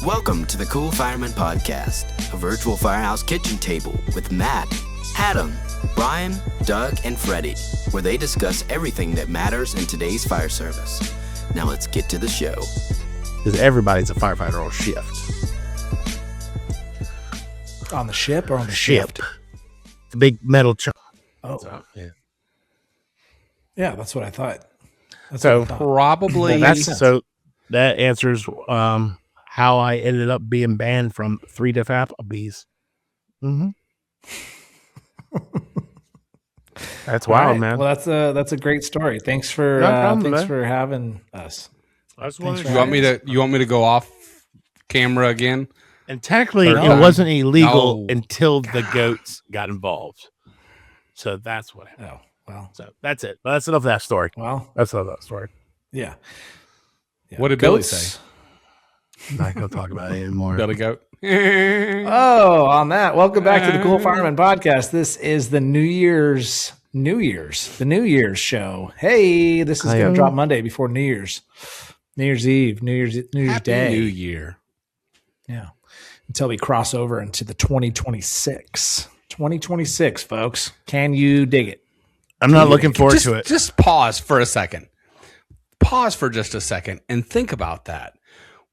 Welcome to the Cool Fireman Podcast, a virtual firehouse kitchen table with Matt, Adam, Brian, Doug, and Freddie, where they discuss everything that matters in today's fire service. Now let's get to the show. Because everybody's a firefighter on shift. On the ship or on the shift? The big metal chunk. Oh, yeah. Yeah, that's what I thought. Probably. So that answers how I ended up being banned from 3 different Applebee's. Mm-hmm. That's wild, right, man. Well, that's a great story. Thanks for for having us. You want me to go off camera again? And technically, it wasn't illegal until the goats got involved. So that's what happened. Oh, well. So that's it. That's enough of that story. Well, that's enough of that story. Yeah. What did Billy say? I'm not going to talk about it anymore. Billy Goat. Oh, on that. Welcome back to the Cool Fireman Podcast. This is the New Year's show. Hey, this is going to drop Monday before New Year's Eve, New Year's Day. New Year. Yeah. Until we cross over into the 2026. 2026, folks. Can you dig it? I'm not looking forward to it. Just pause for a second. Pause for just a second and think about that.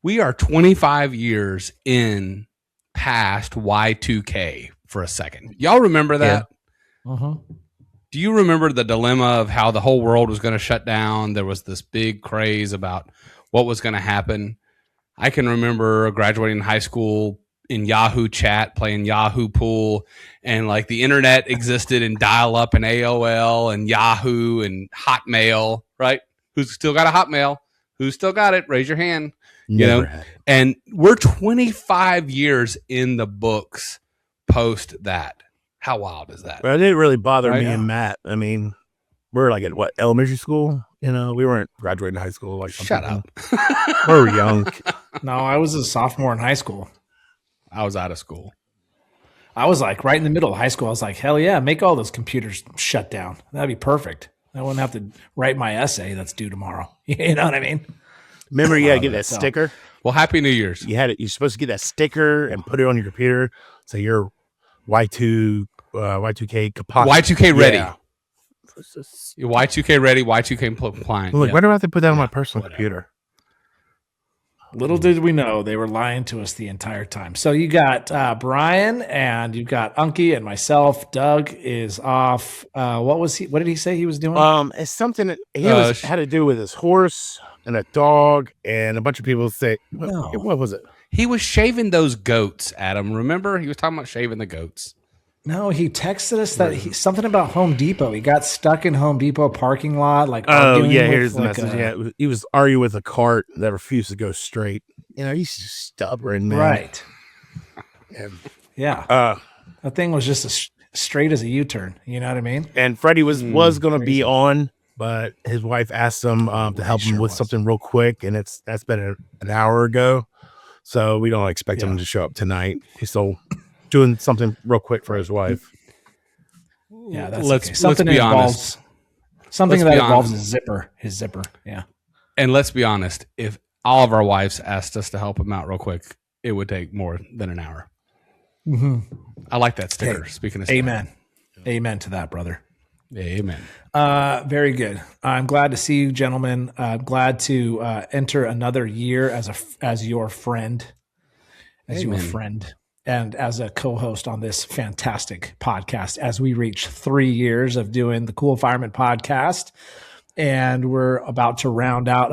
We are 25 years in past Y2K for a second. Y'all remember that? Yeah. Uh-huh. Do you remember the dilemma of how the whole world was going to shut down? There was this big craze about what was going to happen. I can remember graduating high school in Yahoo chat, playing Yahoo pool, and like the internet existed in dial-up and AOL and Yahoo and Hotmail, right? Who's still got a Hotmail? Who's still got it? Raise your hand. Never had it. And we're 25 years in the books post that. How wild is that? Well, it didn't really bother me and Matt. I mean, we're like at elementary school? We weren't graduating high school. Like Shut up. We were young. No, I was a sophomore in high school. I was out of school. I was like right in the middle of high school. I was like, hell yeah, make all those computers shut down. That'd be perfect. I wouldn't have to write my essay that's due tomorrow. You know what I mean? Remember, you had to get that sticker. Well, Happy New Year's. You're supposed to get that sticker and put it on your computer. So you're Y2K Y2K ready. Yeah. Y2K ready, Y2K compliant. Look, why do I have to put that on my personal computer? Little did we know they were lying to us the entire time. So you got Brian and you've got Unkie and myself. Doug is off. What did he say he was doing? It's something that had to do with his horse and a dog, and a bunch of people say, what was it? He was shaving those goats, Adam. Remember? He was talking about shaving the goats. No, he texted us that something about Home Depot. He got stuck in Home Depot parking lot. Here's the message. He was arguing with a cart that refused to go straight. He's stubborn, man. Right. Yeah. That thing was just as straight as a U-turn. You know what I mean? And Freddie was going to be on, but his wife asked him to help him with something real quick, and that's been an hour ago. So we don't expect him to show up tonight. He's still doing something real quick for his wife. Yeah, that's let's be honest. Something that involves his zipper. Yeah. And let's be honest, if all of our wives asked us to help him out real quick, it would take more than an hour. Mm-hmm. I like that sticker. Speaking of amen. Amen to that, brother. Amen. Very good. I'm glad to see you, gentlemen. I'm glad to enter another year as your friend, and as a co-host on this fantastic podcast as we reach 3 years of doing the Cool Fireman Podcast. And we're about to round out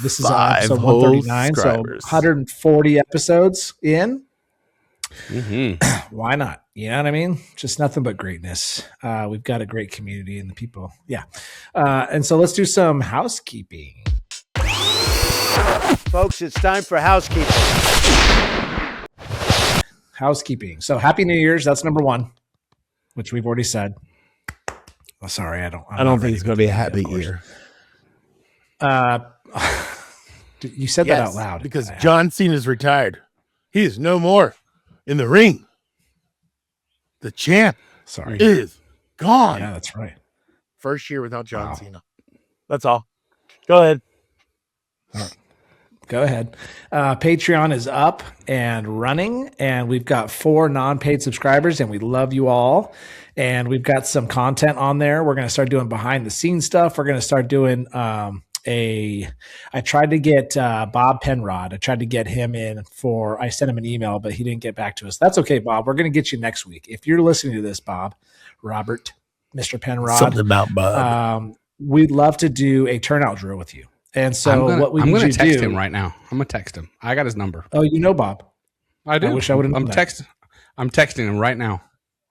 this is episode 139, so 140 episodes in. Mm-hmm. Why not? You know what I mean? Just nothing but greatness. We've got a great community and the people. Yeah. And so let's do some housekeeping. Folks, it's time for housekeeping. Housekeeping. So Happy New Year's. That's number one, which we've already said. Oh, sorry. I don't think it's going to be a happy year. You said that out loud. Because John Cena's retired. He is no more in the ring. The champ is gone. Yeah, that's right. First year without John Cena. That's all. Go ahead. All right. Go ahead. Patreon is up and running, and we've got 4 non-paid subscribers, and we love you all. And we've got some content on there. We're going to start doing behind the scenes stuff. We're going to start doing I tried to get Bob Penrod. I tried to get him in I sent him an email, but he didn't get back to us. That's okay, Bob. We're going to get you next week. If you're listening to this, Bob, Robert, Mr. Penrod. Something about Bob. We'd love to do a turnout drill with you. And so I'm going to text do, him right now. I'm going to text him. I got his number. Oh, you know Bob. I do. I wish I would have known I'm texting him right now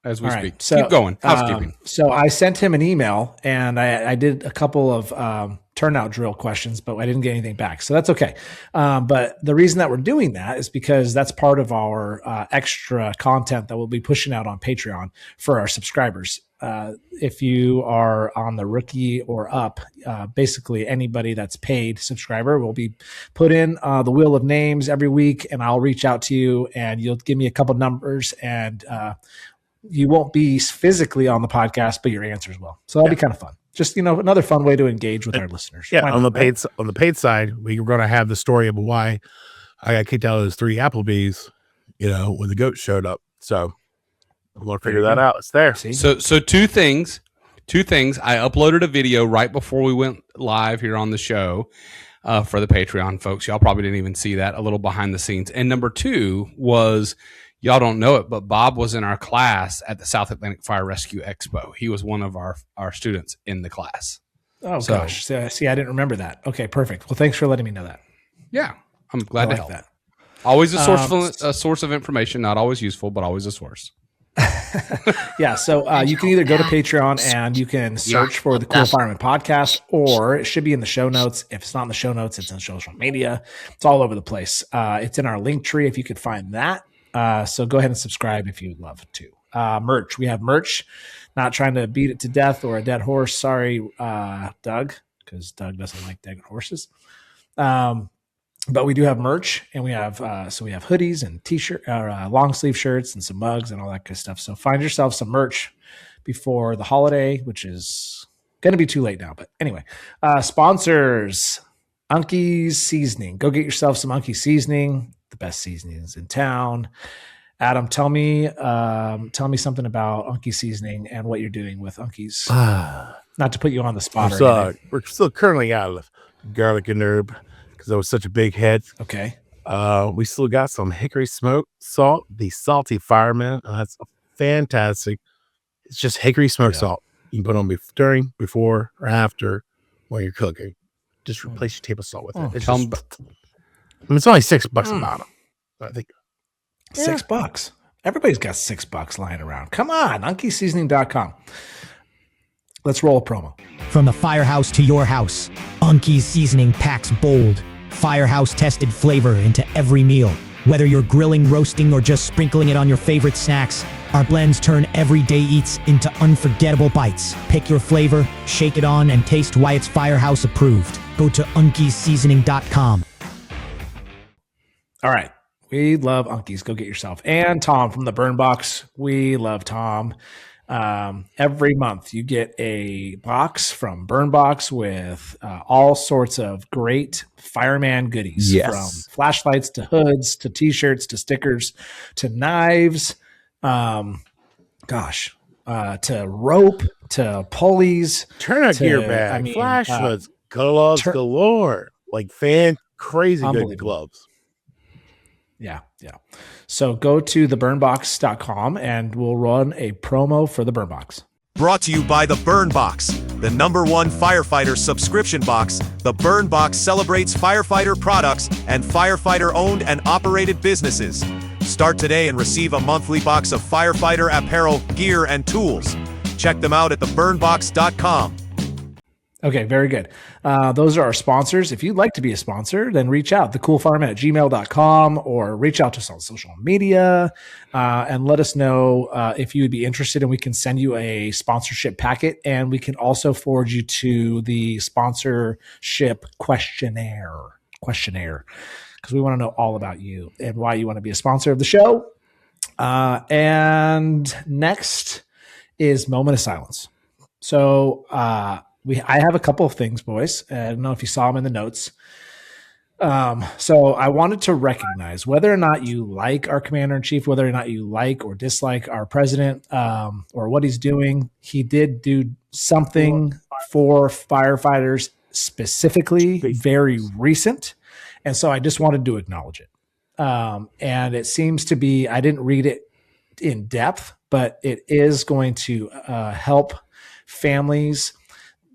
as we speak. Right, so, keep going. Housekeeping. So I sent him an email, and I did a couple of turnout drill questions, but I didn't get anything back. So that's okay. But the reason that we're doing that is because that's part of our extra content that we'll be pushing out on Patreon for our subscribers. If you are on the rookie or up, basically anybody that's paid subscriber will be put in the wheel of names every week, and I'll reach out to you, and you'll give me a couple numbers, and you won't be physically on the podcast, but your answers will. So that'll be kind of fun. Just, another fun way to engage with our listeners. Yeah, on the paid side, we're going to have the story of why I got kicked out of those 3 Applebee's, when the goat showed up. So I'm going to figure that out. It's there. See? So two things. I uploaded a video right before we went live here on the show for the Patreon folks. Y'all probably didn't even see that, a little behind the scenes. And number 2 was, y'all don't know it, but Bob was in our class at the South Atlantic Fire Rescue Expo. He was one of our students in the class. Oh, gosh. See, I didn't remember that. Okay, perfect. Well, thanks for letting me know that. Yeah, I'm glad to help. That. Always a source of information, not always useful, but always a source. Yeah, so you can either go to Patreon and you can search for the Cool Fireman Podcast, or it should be in the show notes. If it's not in the show notes, it's in social media. It's all over the place. It's in our link tree if you could find that. So go ahead and subscribe if you'd love to. Merch. We have merch. Not trying to beat it to death or a dead horse. Sorry, Doug, because Doug doesn't like dead horses. But we do have merch, and we have hoodies and t-shirt, long sleeve shirts, and some mugs and all that good stuff. So find yourself some merch before the holiday, which is going to be too late now. But anyway, sponsors, Unkie's Seasoning. Go get yourself some Unkie Seasoning, the best seasonings in town. Adam, tell me something about Unkie Seasoning and what you're doing with Unkie's. Not to put you on the spot. We're still currently out of garlic and herb, because that was such a big hit. Okay. We still got some hickory smoke salt, the salty fireman. That's fantastic. It's just hickory smoke salt. You can put on during, before, or after when you're cooking. Just replace your table salt with it. It's only $6 a bottle. I think $6. Everybody's got $6 lying around. Come on, unkieseasoning.com. Let's roll a promo. From the firehouse to your house, Unkie's Seasoning packs bold, firehouse-tested flavor into every meal. Whether you're grilling, roasting, or just sprinkling it on your favorite snacks, our blends turn everyday eats into unforgettable bites. Pick your flavor, shake it on, and taste why it's firehouse approved. Go to unkieseasoning.com. All right. We love Unkies. Go get yourself. And Tom from the Burn Box. We love Tom. Every month you get a box from Burn Box with all sorts of great fireman goodies, from flashlights to hoods to t-shirts to stickers to knives, to rope to pulleys, turnout gear bag, flashlights, gloves galore, like crazy good gloves. Yeah. So go to theburnbox.com and we'll run a promo for the Burn Box. Brought to you by the Burn Box, the #1 firefighter subscription box. The Burn Box celebrates firefighter products and firefighter-owned and operated businesses. Start today and receive a monthly box of firefighter apparel, gear, and tools. Check them out at theburnbox.com. Okay, very good. Those are our sponsors. If you'd like to be a sponsor, then reach out, thecoolfireman@gmail.com, or reach out to us on social media and let us know if you would be interested, and we can send you a sponsorship packet, and we can also forward you to the sponsorship questionnaire, because we want to know all about you and why you want to be a sponsor of the show. And next is Moment of Silence. So, I have a couple of things, boys. I don't know if you saw them in the notes. So I wanted to recognize whether or not you like our commander in chief, whether or not you like or dislike our president, or what he's doing. He did do something for firefighters specifically, very recent. And so I just wanted to acknowledge it. And it seems to be, I didn't read it in depth, but it is going to help families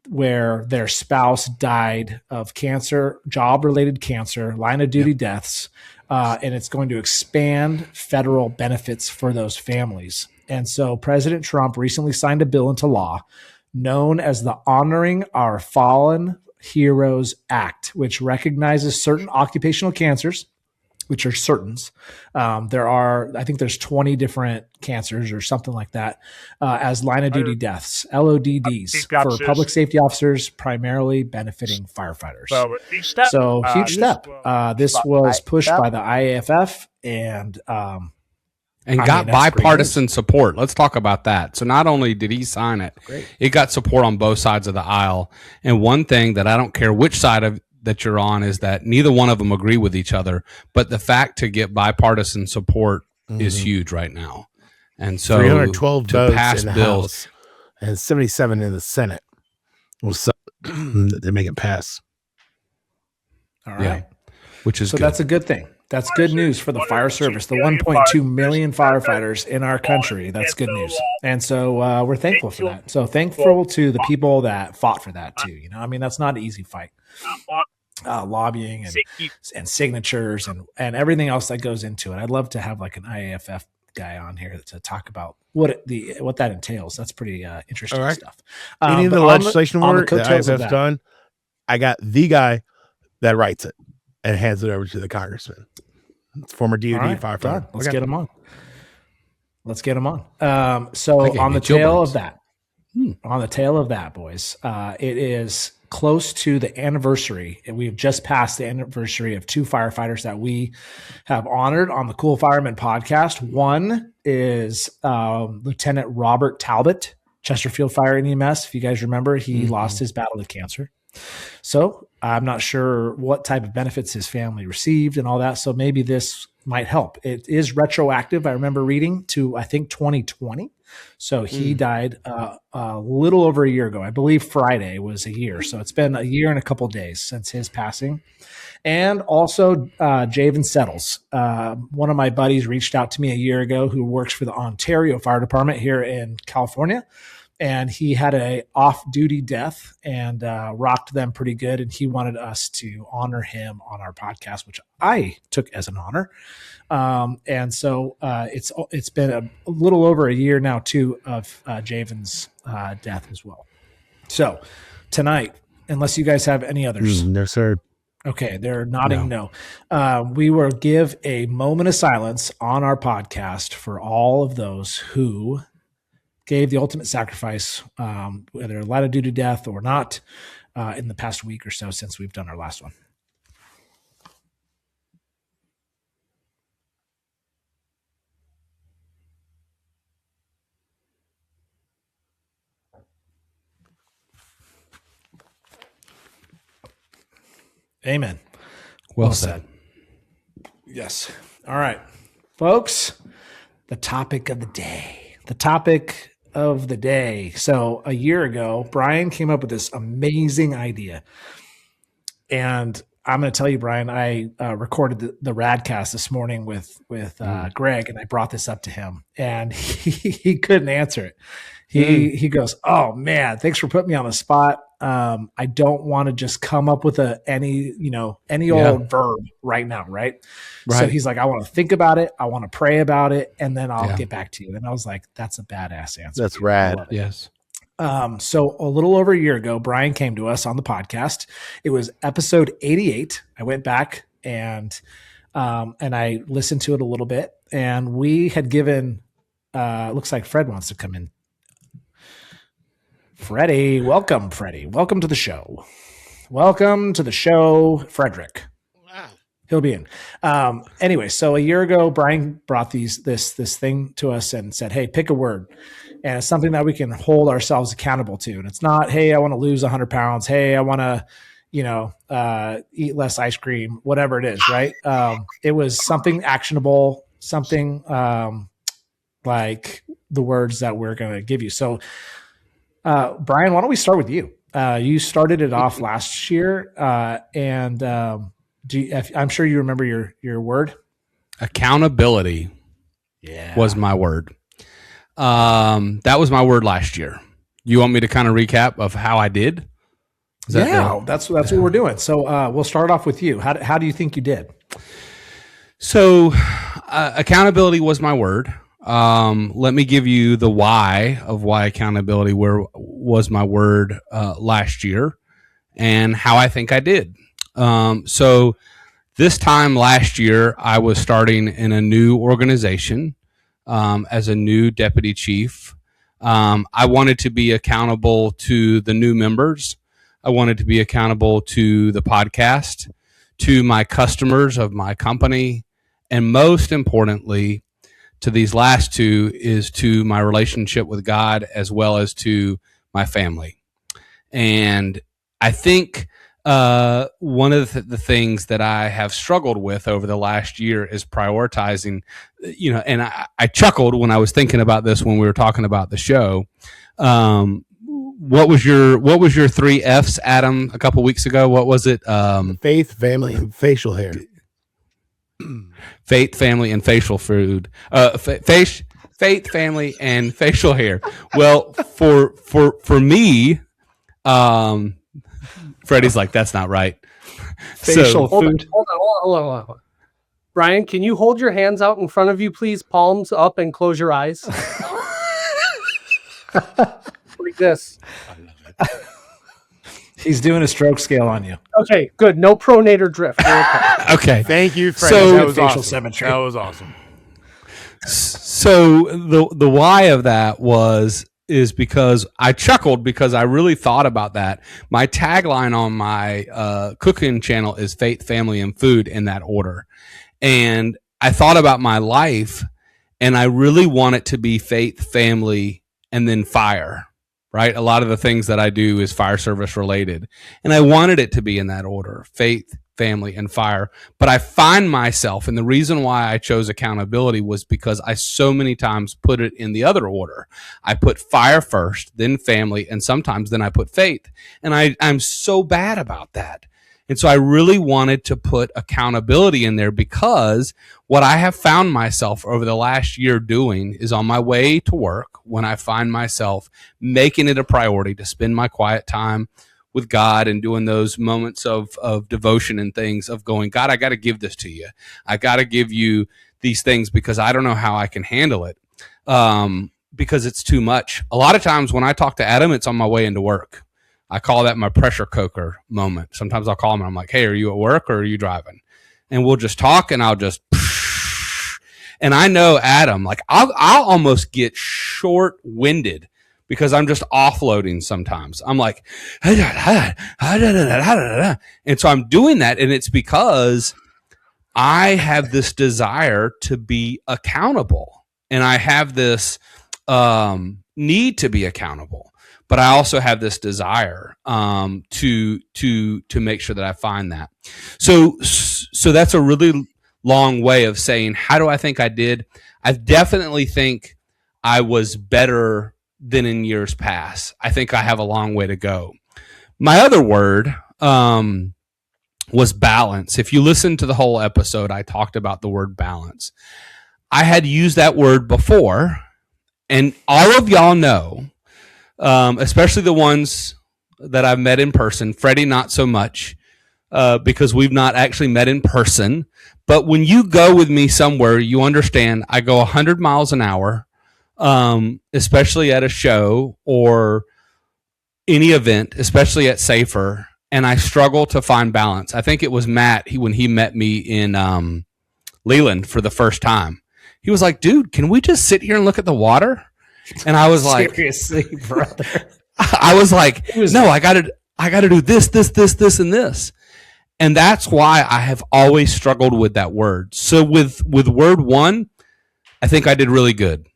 where their spouse died of cancer, job-related cancer, line of duty deaths, and it's going to expand federal benefits for those families. And so President Trump recently signed a bill into law known as the Honoring Our Fallen Heroes Act, which recognizes certain occupational cancers, which are certains. I think there's 20 different cancers or something like that, as line of duty deaths, LODDs, for public safety officers, primarily benefiting firefighters. So huge step. This was pushed by the IAFF and got bipartisan support. Let's talk about that. So not only did he sign it, it got support on both sides of the aisle. And one thing that I don't care which side of that you're on is that neither one of them agree with each other, but the fact to get bipartisan support is huge right now. And so 312 to votes pass in the bills House and 77 in the Senate will they make it pass. all right. which is So good. that's a good thing. That's good news for the fire service, the 1.2 million firefighters in our country. That's good news. And so we're thankful for that. So thankful to the people that fought for that too. You know, I mean, that's not an easy fight. Lobbying and signatures and everything else that goes into it. I'd love to have like an IAFF guy on here to talk about what that entails. That's pretty interesting stuff. Any of the legislation work that IAFF's done, I got the guy that writes it and hands it over to the congressman. It's former DOD firefighter. Let's get him on. So on the tail of that, boys, it is close to the anniversary, and we've just passed the anniversary of two firefighters that we have honored on the Cool Fireman podcast. One is Lieutenant Robert Talbot, Chesterfield Fire and EMS. If you guys remember, he lost his battle to cancer. So I'm not sure what type of benefits his family received and all that. So maybe this might help. It is retroactive. I remember reading to, I think, 2020. So he died a little over a year ago. I believe Friday was a year. So it's been a year and a couple of days since his passing. And also Javen Settles. One of my buddies reached out to me a year ago who works for the Ontario Fire Department here in California. And he had a off-duty death and rocked them pretty good. And he wanted us to honor him on our podcast, which I took as an honor. And so it's been a little over a year now, too, of Javen's death as well. So tonight, unless you guys have any others. No, sir. Okay, they're nodding no. We will give a moment of silence on our podcast for all of those who gave the ultimate sacrifice, whether line of duty death or not, in the past week or so since we've done our last one. Amen. Well said. Yes. All right, folks, the topic of the day. So a year ago, Brian came up with this amazing idea. And I'm going to tell you, Brian, I recorded the Radcast this morning with Greg, and I brought this up to him, and he couldn't answer it. He goes, "Oh man, thanks for putting me on the spot. I don't want to just come up with any old verb right now, right? So he's like, I want to think about it, I want to pray about it, and then I'll get back to you." And I was like, "That's a badass answer. That's rad." Yes. So a little over a year ago, Brian came to us on the podcast. It was episode 88. I went back and I listened to it a little bit, and we had given. Looks like Fred wants to come in. Freddie, welcome to the show. Frederick. He'll be in. Anyway, so a year ago, Brian brought this thing to us and said, "Hey, pick a word." And it's something that we can hold ourselves accountable to. And it's not, "Hey, I want to lose 100 pounds. Hey, I want to, eat less ice cream, whatever it is, right? It was something actionable, something like the words that we're going to give you. So, Brian, why don't we start with you? You started it off last year, and I'm sure you remember your word. Accountability. Was my word. That was my word last year. You want me to kind of recap of how I did? That's what we're doing. So we'll start off with you. How do you think you did? So accountability was my word. Let me give you the why of why accountability was my word last year and how I think I did. So this time last year, I was starting in a new organization as a new deputy chief. I wanted to be accountable to the new members. I wanted to be accountable to the podcast, to my customers of my company, and most importantly, to these last two is to my relationship with God as well as to my family. And I think one of the things that I have struggled with over the last year is prioritizing, and I chuckled when I was thinking about this when we were talking about the show. What was your 3 F's, Adam, a couple weeks ago? What was it? Faith, family, and facial hair. Faith, family, and facial food. Faith, family, and facial hair. Well, for me, Freddie's like, that's not right. Facial food. Hold on. Brian, can you hold your hands out in front of you, please? Palms up and close your eyes. Like this. He's doing a stroke scale on you. Okay, good. No pronator drift. Okay. Thank you, Freddie. So, that was facial awesome. symmetry. That was awesome. So the why of that is because I chuckled because I really thought about that. My tagline on my cooking channel is faith, family, and food in that order. And I thought about my life, and I really want it to be faith, family, and then fire. Right? A lot of the things that I do is fire service related. And I wanted it to be in that order, faith, family, and fire. But I find myself, and the reason why I chose accountability was because I so many times put it in the other order. I put fire first, then family, and sometimes then I put faith. And I'm so bad about that. And so I really wanted to put accountability in there because what I have found myself over the last year doing is on my way to work, when I find myself making it a priority to spend my quiet time with God and doing those moments of devotion and things of going, God, I got to give this to you. I got to give you these things because I don't know how I can handle it because it's too much. A lot of times when I talk to Adam, it's on my way into work. I call that my pressure cooker moment. Sometimes I'll call him and I'm like, hey, are you at work or are you driving? And we'll just talk and I'll just, and I know Adam, like I'll almost get short-winded because I'm just offloading sometimes. I'm like, and so I'm doing that. And it's because I have this desire to be accountable and I have this need to be accountable. But I also have this desire to make sure that I find that. So that's a really long way of saying, how do I think I did? I definitely think I was better than in years past. I think I have a long way to go. My other word was balance. If you listen to the whole episode, I talked about the word balance. I had used that word before, and all of y'all know, especially the ones that I've met in person. Freddie, not so much, because we've not actually met in person. But when you go with me somewhere, you understand I go 100 miles an hour, especially at a show or any event, especially at Safer, and I struggle to find balance. I think it was Matt, when he met me in Leland for the first time. He was like, dude, can we just sit here and look at the water? And I was like, seriously, brother. I was like, no, I got to do this, and this. And that's why I have always struggled with that word. So with word one, I think I did really good.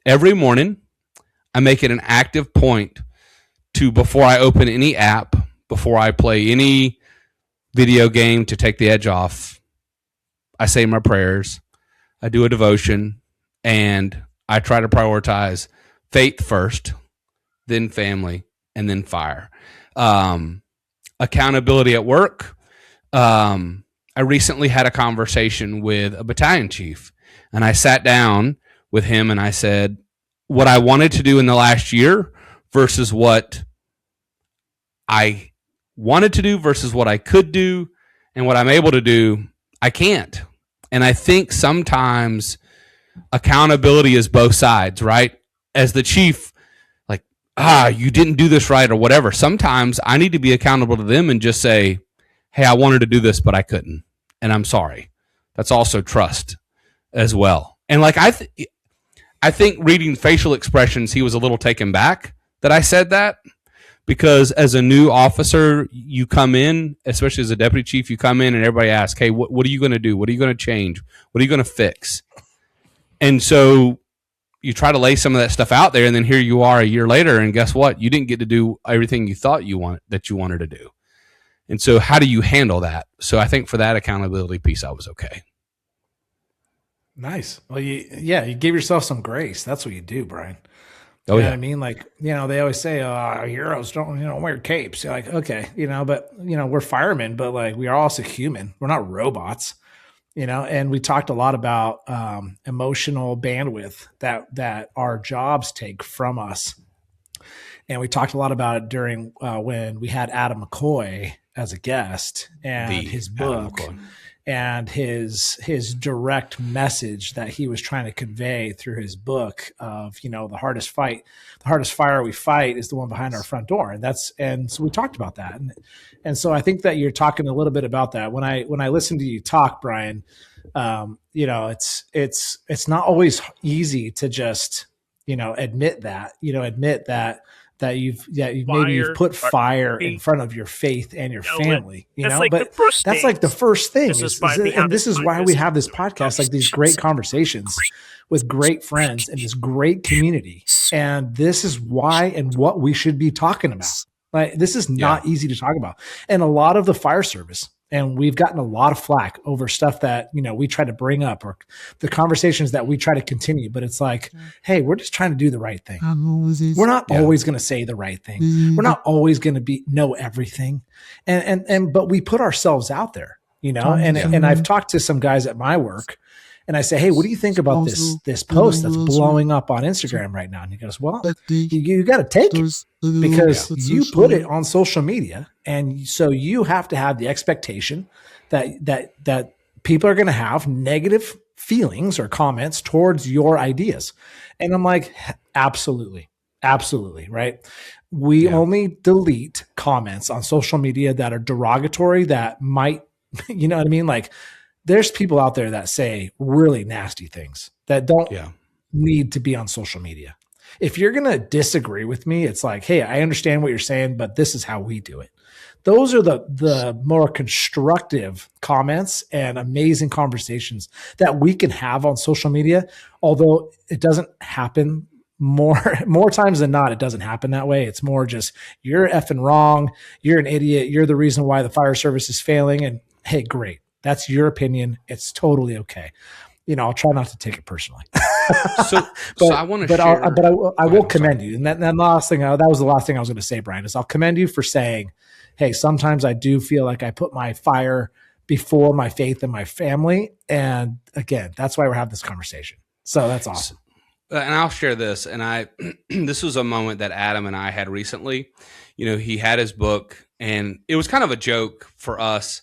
Every morning, I make it an active point to, before I open any app, before I play any video game to take the edge off, I say my prayers, I do a devotion, and I try to prioritize faith first, then family, and then fire. Accountability at work. I recently had a conversation with a battalion chief, and I sat down with him and I said, what I wanted to do in the last year versus what I wanted to do versus what I could do, and what I'm able to do, I can't. And I think sometimes accountability is both sides, right? As the chief, like, you didn't do this right or whatever. Sometimes I need to be accountable to them and just say, hey, I wanted to do this, but I couldn't. And I'm sorry. That's also trust as well. And like, I think reading facial expressions, he was a little taken back that I said that, because as a new officer, you come in, especially as a deputy chief, you come in and everybody asks, hey, what are you going to do? What are you going to change? What are you going to fix? And so you try to lay some of that stuff out there, and then here you are a year later, and guess what? You didn't get to do everything you thought you wanted to do. And so how do you handle that? So I think for that accountability piece, I was okay. Nice. Well, you give yourself some grace. That's what you do, Brian. Oh, you know yeah. what I mean? Like, they always say, heroes don't, wear capes. You're like, okay, but, we're firemen, but like, we are also human. We're not robots, and we talked a lot about emotional bandwidth that our jobs take from us. And we talked a lot about it during when we had Adam McCoy as a guest, and his book and his direct message that he was trying to convey through his book of, the hardest fire we fight is the one behind our front door. And so we talked about that. And so I think that you're talking a little bit about that. When I listen to you talk, Brian, it's not always easy to just, admit that you've put fire in front of your faith and your family, but that's like the first thing. And this is why we have this podcast, like these great conversations with great friends and this great community. And this is why and what we should be talking about. Like, this is not easy to talk about. And a lot of the fire service, and we've gotten a lot of flack over stuff that, we try to bring up, or the conversations that we try to continue. But it's like, hey, we're just trying to do the right thing. We're not always going to say the right thing. We're not always going to know everything. But we put ourselves out there, and I've talked to some guys at my work, and I say, hey, what do you think about this post that's blowing up on Instagram right now? And he goes, well, you got to take it, because you put it on social media. And so you have to have the expectation that people are going to have negative feelings or comments towards your ideas. And I'm like, absolutely. Absolutely. Right. We only delete comments on social media that are derogatory, that might, you know what I mean? Like, there's people out there that say really nasty things that don't need to be on social media. If you're going to disagree with me, it's like, hey, I understand what you're saying, but this is how we do it. Those are the more constructive comments and amazing conversations that we can have on social media. Although it doesn't happen more times than not, it doesn't happen that way. It's more just, you're effing wrong. You're an idiot. You're the reason why the fire service is failing. And hey, great. That's your opinion. It's totally okay. I'll try not to take it personally. So I want to share. I will commend you. And that was the last thing I was going to say, Brian, is I'll commend you for saying, hey, sometimes I do feel like I put my fire before my faith and my family. And again, that's why we're having this conversation. So that's awesome. And I'll share this. And this was a moment that Adam and I had recently. He had his book, and it was kind of a joke for us.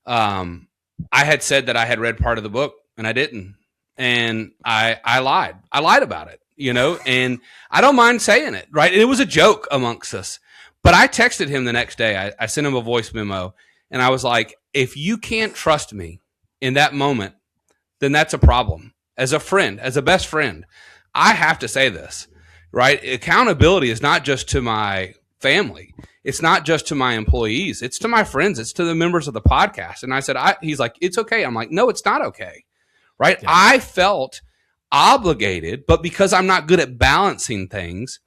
I had said that I had read part of the book, and I didn't. And I lied. I lied about it, and I don't mind saying it, right? It was a joke amongst us. But I texted him the next day. I sent him a voice memo, and I was like, if you can't trust me in that moment, then that's a problem. As a friend, as a best friend, I have to say this, right? Accountability is not just to my family. It's not just to my employees. It's to my friends. It's to the members of the podcast. And I said, he's like, it's okay. I'm like, no, it's not okay. Right. Yeah. I felt obligated, but because I'm not good at balancing things,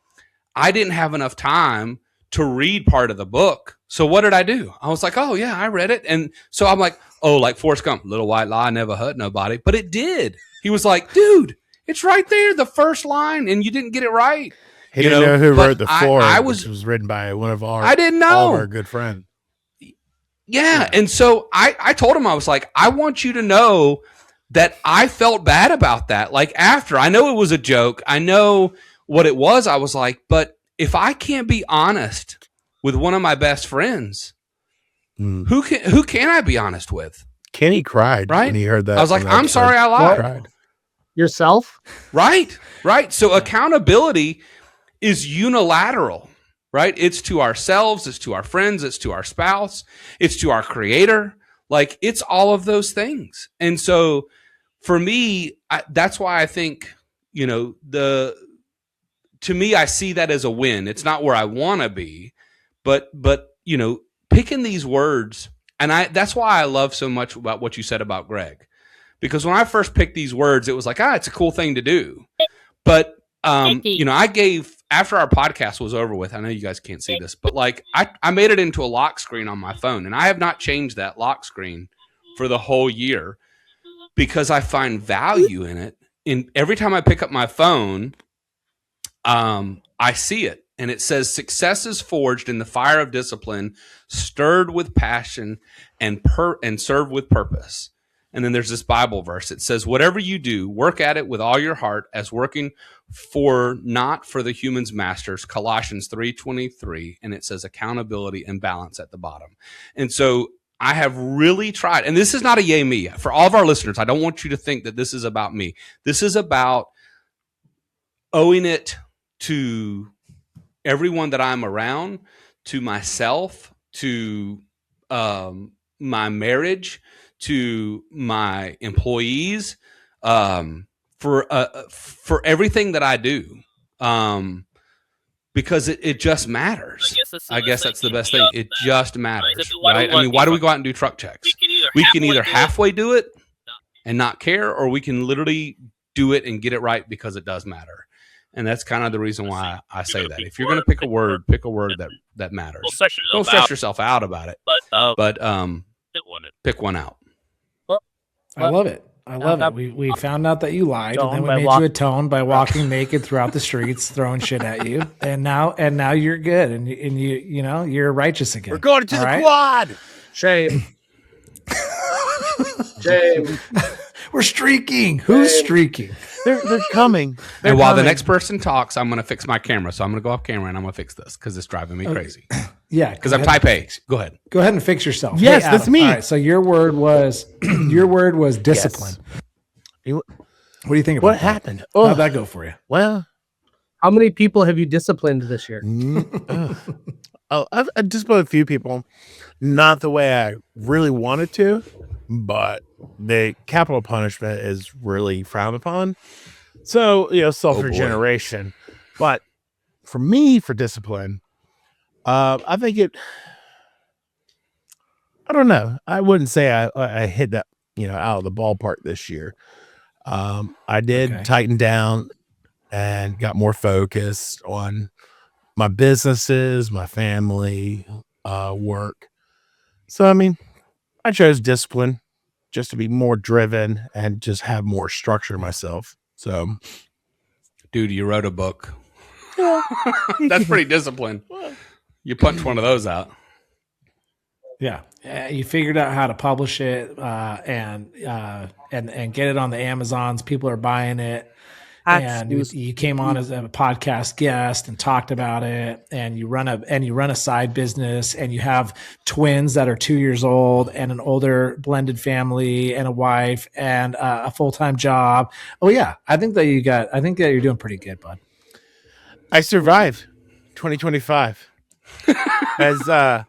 I didn't have enough time to read part of the book So what did I do? I was like, oh yeah, I read it. And so I'm like, oh, like Forrest Gump, little white lie never hurt nobody. But it did. He was like, dude, it's right there, the first line, and you didn't get it right. He didn't know who wrote the foreword, which was written by one of our, I didn't know. All of our good friends. Yeah. And so I told him, I was like, I want you to know that I felt bad about that. Like after, I know it was a joke. I know what it was. I was like, but if I can't be honest with one of my best friends, who can I be honest with? Kenny cried when he heard that. I was like, I'm sorry I lied. Cried. Yourself? Right. So accountability is unilateral, right? It's to ourselves, it's to our friends, it's to our spouse, it's to our creator. Like it's all of those things. And so for me, that's why I think, to me, I see that as a win. It's not where I want to be, but picking these words, and that's why I love so much about what you said about Greg, because when I first picked these words, it was like, it's a cool thing to do. But I gave, after our podcast was over with, I know you guys can't see this, but like I made it into a lock screen on my phone, and I have not changed that lock screen for the whole year because I find value in it. And every time I pick up my phone, I see it, and it says success is forged in the fire of discipline, stirred with passion and served with purpose. And then there's this Bible verse. It says, whatever you do, work at it with all your heart as working for, not for the human's masters, Colossians 3:23. And it says accountability and balance at the bottom. And so I have really tried, and this is not a yay me. For all of our listeners, I don't want you to think that this is about me. This is about owing it to everyone that I'm around, to myself, to my marriage, to my employees, for everything that I do, because it just matters. I guess that's the best thing. It just matters, right? I mean, why do we go out and do truck checks? We can either halfway do it and not care, or we can literally do it and get it right because it does matter. And that's kind of the reason why I say that. If you're going to pick a word that matters. Don't stress yourself out about it, but pick one out. I love it. I love it. We found out that you lied, and then we made you atone by walking naked throughout the streets, throwing shit at you, and now you're good, and you're righteous again. We're going to the quad. Shame. Shame. We're streaking. Who's streaking? They're coming. And while the next person talks, I'm going to fix my camera. So I'm going to go off camera and I'm going to fix this because it's driving me crazy. Yeah, because I'm type A. Go ahead. Go ahead and fix yourself. Yes, that's me. All right, so your word was discipline. Yes. What do you think about what happened? How'd that go for you? Well, how many people have you disciplined this year? I've disciplined a few people, not the way I really wanted to, but the capital punishment is really frowned upon. So, self-regeneration. But for me, for discipline, I think I don't know. I wouldn't say I hit that, out of the ballpark this year. I did tighten down and got more focused on my businesses, my family, work. So, I mean, I chose discipline just to be more driven and just have more structure myself. So, dude, you wrote a book. That's pretty disciplined. You punch one of those out. Yeah, you figured out how to publish it and get it on the Amazons. People are buying it. And you came on as a podcast guest and talked about it, and you run a side business, and you have twins that are 2 years old, and an older blended family, and a wife, and a full-time job. Oh yeah, I think that you're doing pretty good, bud. I survived 2025. As that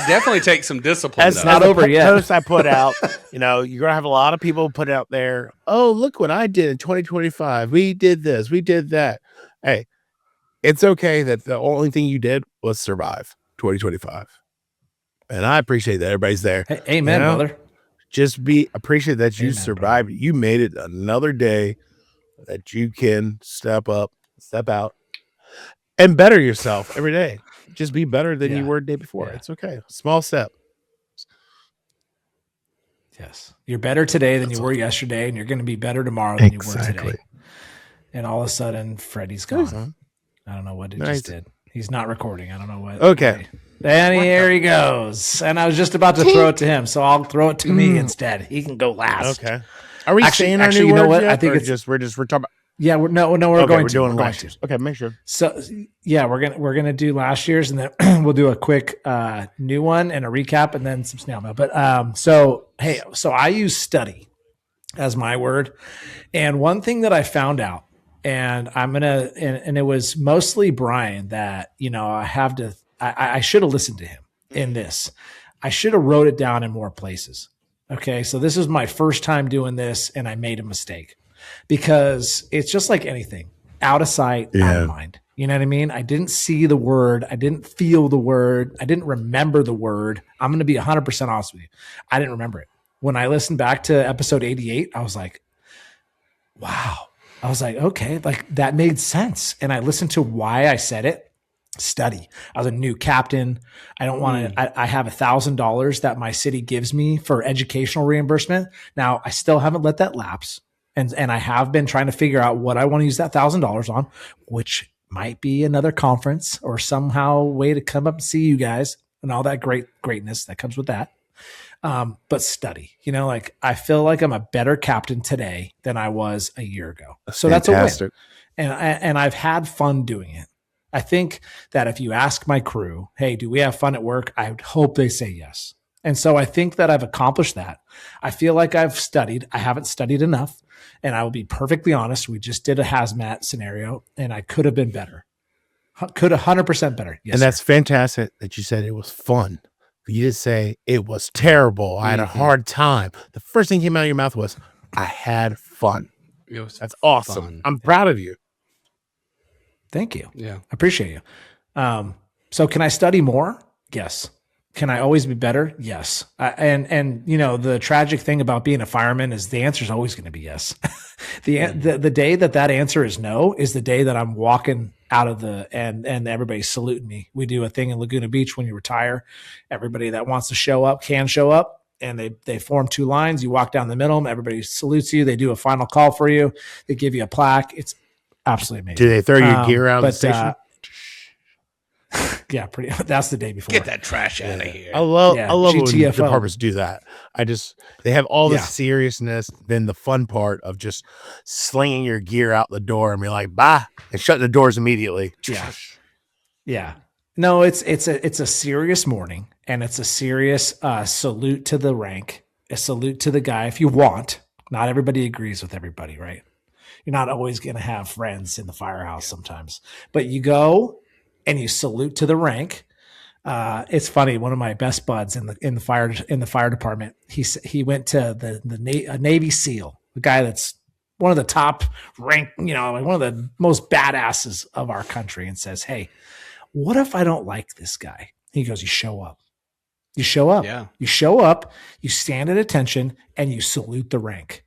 definitely takes some discipline. As not over yet. Post I put out, you're gonna have a lot of people put out there. Oh, look what I did in 2025. We did this, we did that. Hey, it's okay that the only thing you did was survive 2025, and I appreciate that everybody's there. Hey, amen, brother. Just appreciate that you survived. Brother. You made it another day that you can step up, step out, and better yourself every day. just be better than Yeah. you were the day before. Yeah. It's okay. Small step. Yes. You're better today than you were yesterday, and you're going to be better tomorrow than you were today. And all of a sudden, Freddie's gone. I don't know what it just did. He's not recording. I don't know what. Okay. And here he goes. And I was just about to throw it to him, so I'll throw it to me instead. He can go last. Okay. Are we saying our new you know words what? yet, I think or it's just we're talking about. Yeah, we're going to. We're doing We're going last to. year's. Okay, make sure. So yeah, we're gonna do last year's, and then we'll do a quick new one and a recap, and then some snail mail. But so I use study as my word, and one thing that I found out, and and it was mostly Brian that I should have listened to him in this. I should have wrote it down in more places. Okay, so this is my first time doing this, and I made a mistake. Because it's just like anything, out of sight, out of mind. You know what I mean? I didn't see the word. I didn't feel the word. I didn't remember the word. I'm going to be 100% honest with you. I didn't remember it. When I listened back to episode 88, I was like, wow. I was like, okay, like that made sense. And I listened to why I said it. Study. I was a new captain. I don't want to, I have $1,000 that my city gives me for educational reimbursement. Now, I still haven't let that lapse. And I have been trying to figure out what I want to use that $1,000 on, which might be another conference or somehow way to come up and see you guys and all that greatness that comes with that. But study, like I feel like I'm a better captain today than I was a year ago. So fantastic. That's a win. And I've had fun doing it. I think that if you ask my crew, hey, do we have fun at work? I would hope they say yes. And so I think that I've accomplished that. I feel like I've studied. I haven't studied enough. And I will be perfectly honest. We just did a hazmat scenario and I could have been better. Could have 100% better. Yes, and that's fantastic that you said it was fun. You didn't say it was terrible. I had a hard time. The first thing came out of your mouth was, I had fun. That's awesome. Fun. I'm proud of you. Thank you. Yeah. I appreciate you. So can I study more? Yes. Can I always be better? Yes. And the tragic thing about being a fireman is the answer is always going to be yes. The day that answer is no is the day that I'm walking out of and everybody's saluting me. We do a thing in Laguna Beach when you retire. Everybody that wants to show up can show up, and they form two lines. You walk down the middle, everybody salutes you. They do a final call for you. They give you a plaque. It's absolutely amazing. Do they throw your gear out of the station? Yeah, that's the day before. Get that trash out of here. I love when GTFO. departments do that. They have all the seriousness, then the fun part of just slinging your gear out the door and be like, bye, and shutting the doors immediately. Yeah. Yeah. No, it's a serious morning, and it's a serious salute to the rank, a salute to the guy. If you want, not everybody agrees with everybody, right? You're not always going to have friends in the firehouse sometimes, but you go and you salute to the rank. It's funny. One of my best buds in the fire department, he went to a Navy SEAL, the guy that's one of the top rank, like one of the most badasses of our country, and says, "Hey, what if I don't like this guy?" He goes, "You show up. You show up. Yeah. You show up. You stand at attention, and you salute the rank.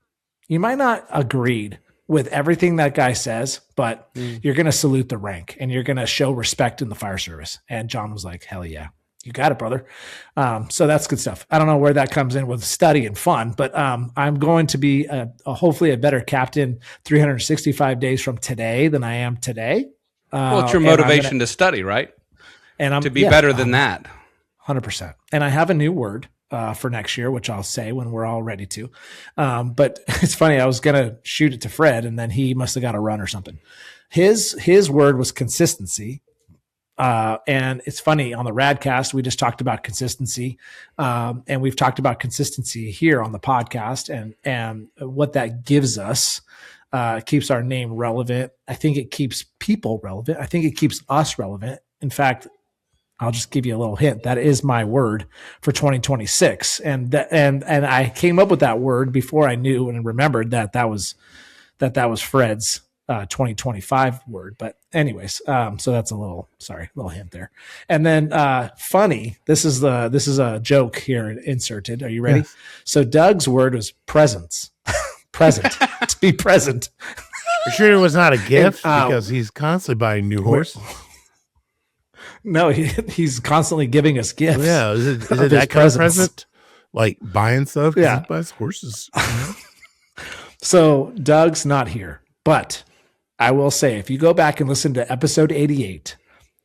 You might not agreed with everything that guy says, but you're going to salute the rank and you're going to show respect in the fire service." And John was like, "Hell yeah, you got it, brother." So that's good stuff. I don't know where that comes in with study and fun, but I'm going to be hopefully a better captain 365 days from today than I am today. Well, it's your motivation to study, right? And I'm to be better than that. 100%. And I have a new word for next year, which I'll say when we're all ready to. But it's funny. I was going to shoot it to Fred, and then he must have got a run or something. His word was consistency. And it's funny, on the Radcast, we just talked about consistency. And we've talked about consistency here on the podcast and what that gives us. Keeps our name relevant. I think it keeps people relevant. I think it keeps us relevant. In fact, I'll just give you a little hint. That is my word for 2026. And I came up with that word before I knew and remembered that was Fred's 2025 word. But anyways, so that's a little hint there. And then funny, this is a joke here inserted. Are you ready? Yes. So Doug's word was presence. Present. To be present. For sure it was not a gift because he's constantly buying new horses. No, he's constantly giving us gifts. Yeah, is it of that his kind of presence. present? Like buying stuff? 'Cause Yeah. he buys horses. So Doug's not here, but I will say, if you go back and listen to episode 88,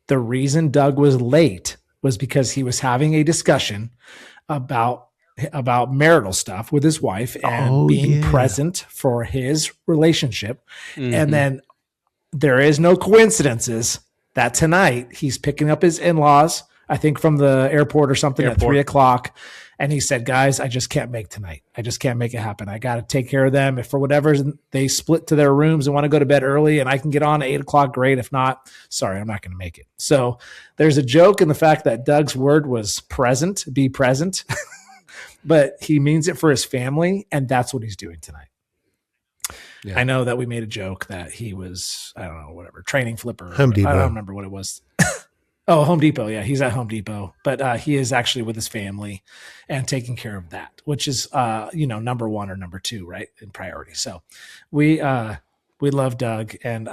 the reason Doug was late was because he was having a discussion about marital stuff with his wife and being present for his relationship. Mhm. And then there is no coincidences that tonight he's picking up his in-laws, I think from the airport or something at 3:00. And he said, guys, I just can't make tonight. I just can't make it happen. I got to take care of them. If for whatever they split to their rooms and want to go to bed early and I can get on at 8:00, great. If not, sorry, I'm not going to make it. So there's a joke in the fact that Doug's word was present, be present, but he means it for his family. And that's what he's doing tonight. Yeah. I know that we made a joke that he was, I don't know, whatever, training flipper. Home Depot. I don't remember what it was. Oh, Home Depot. Yeah, he's at Home Depot, but he is actually with his family and taking care of that, which is, number one or number two, right, in priority. So we love Doug, and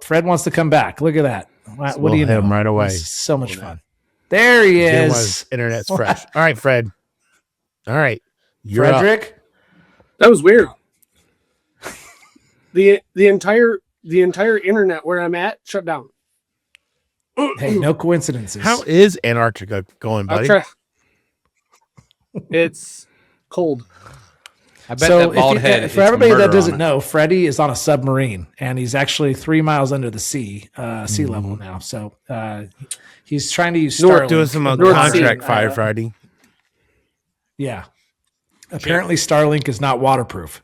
Fred wants to come back. Look at that. What do you know? Him right away. It's so much fun. There he Get him while is. his internet's fresh. All right, Fred. All right, you're up. Frederick. That was weird. The entire internet where I'm at shut down. Hey, no coincidences. How is Antarctica going, buddy? It's cold. I bet that bald head. For everybody that doesn't know, Freddie is on a submarine, and he's actually 3 miles under the sea level now. So he's trying to use Starlink. Doing some contract firefighting. Yeah. Apparently, Starlink is not waterproof.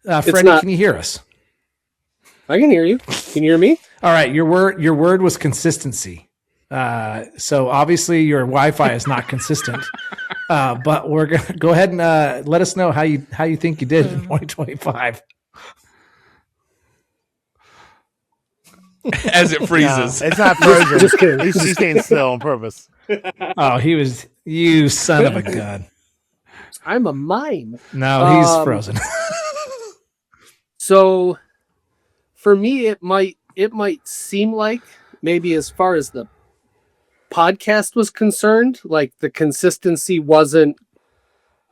Freddie, can you hear us? I can hear you. Can you hear me? All right. Your word was consistency. So obviously your Wi-Fi is not consistent. But we're gonna go ahead and let us know how you think you did in 2025. As it freezes. No, it's not frozen. Just kidding. He's staying still on purpose. Oh, you son of a gun. I'm a mime. No, he's frozen. So for me, it might seem like maybe as far as the podcast was concerned, like the consistency wasn't,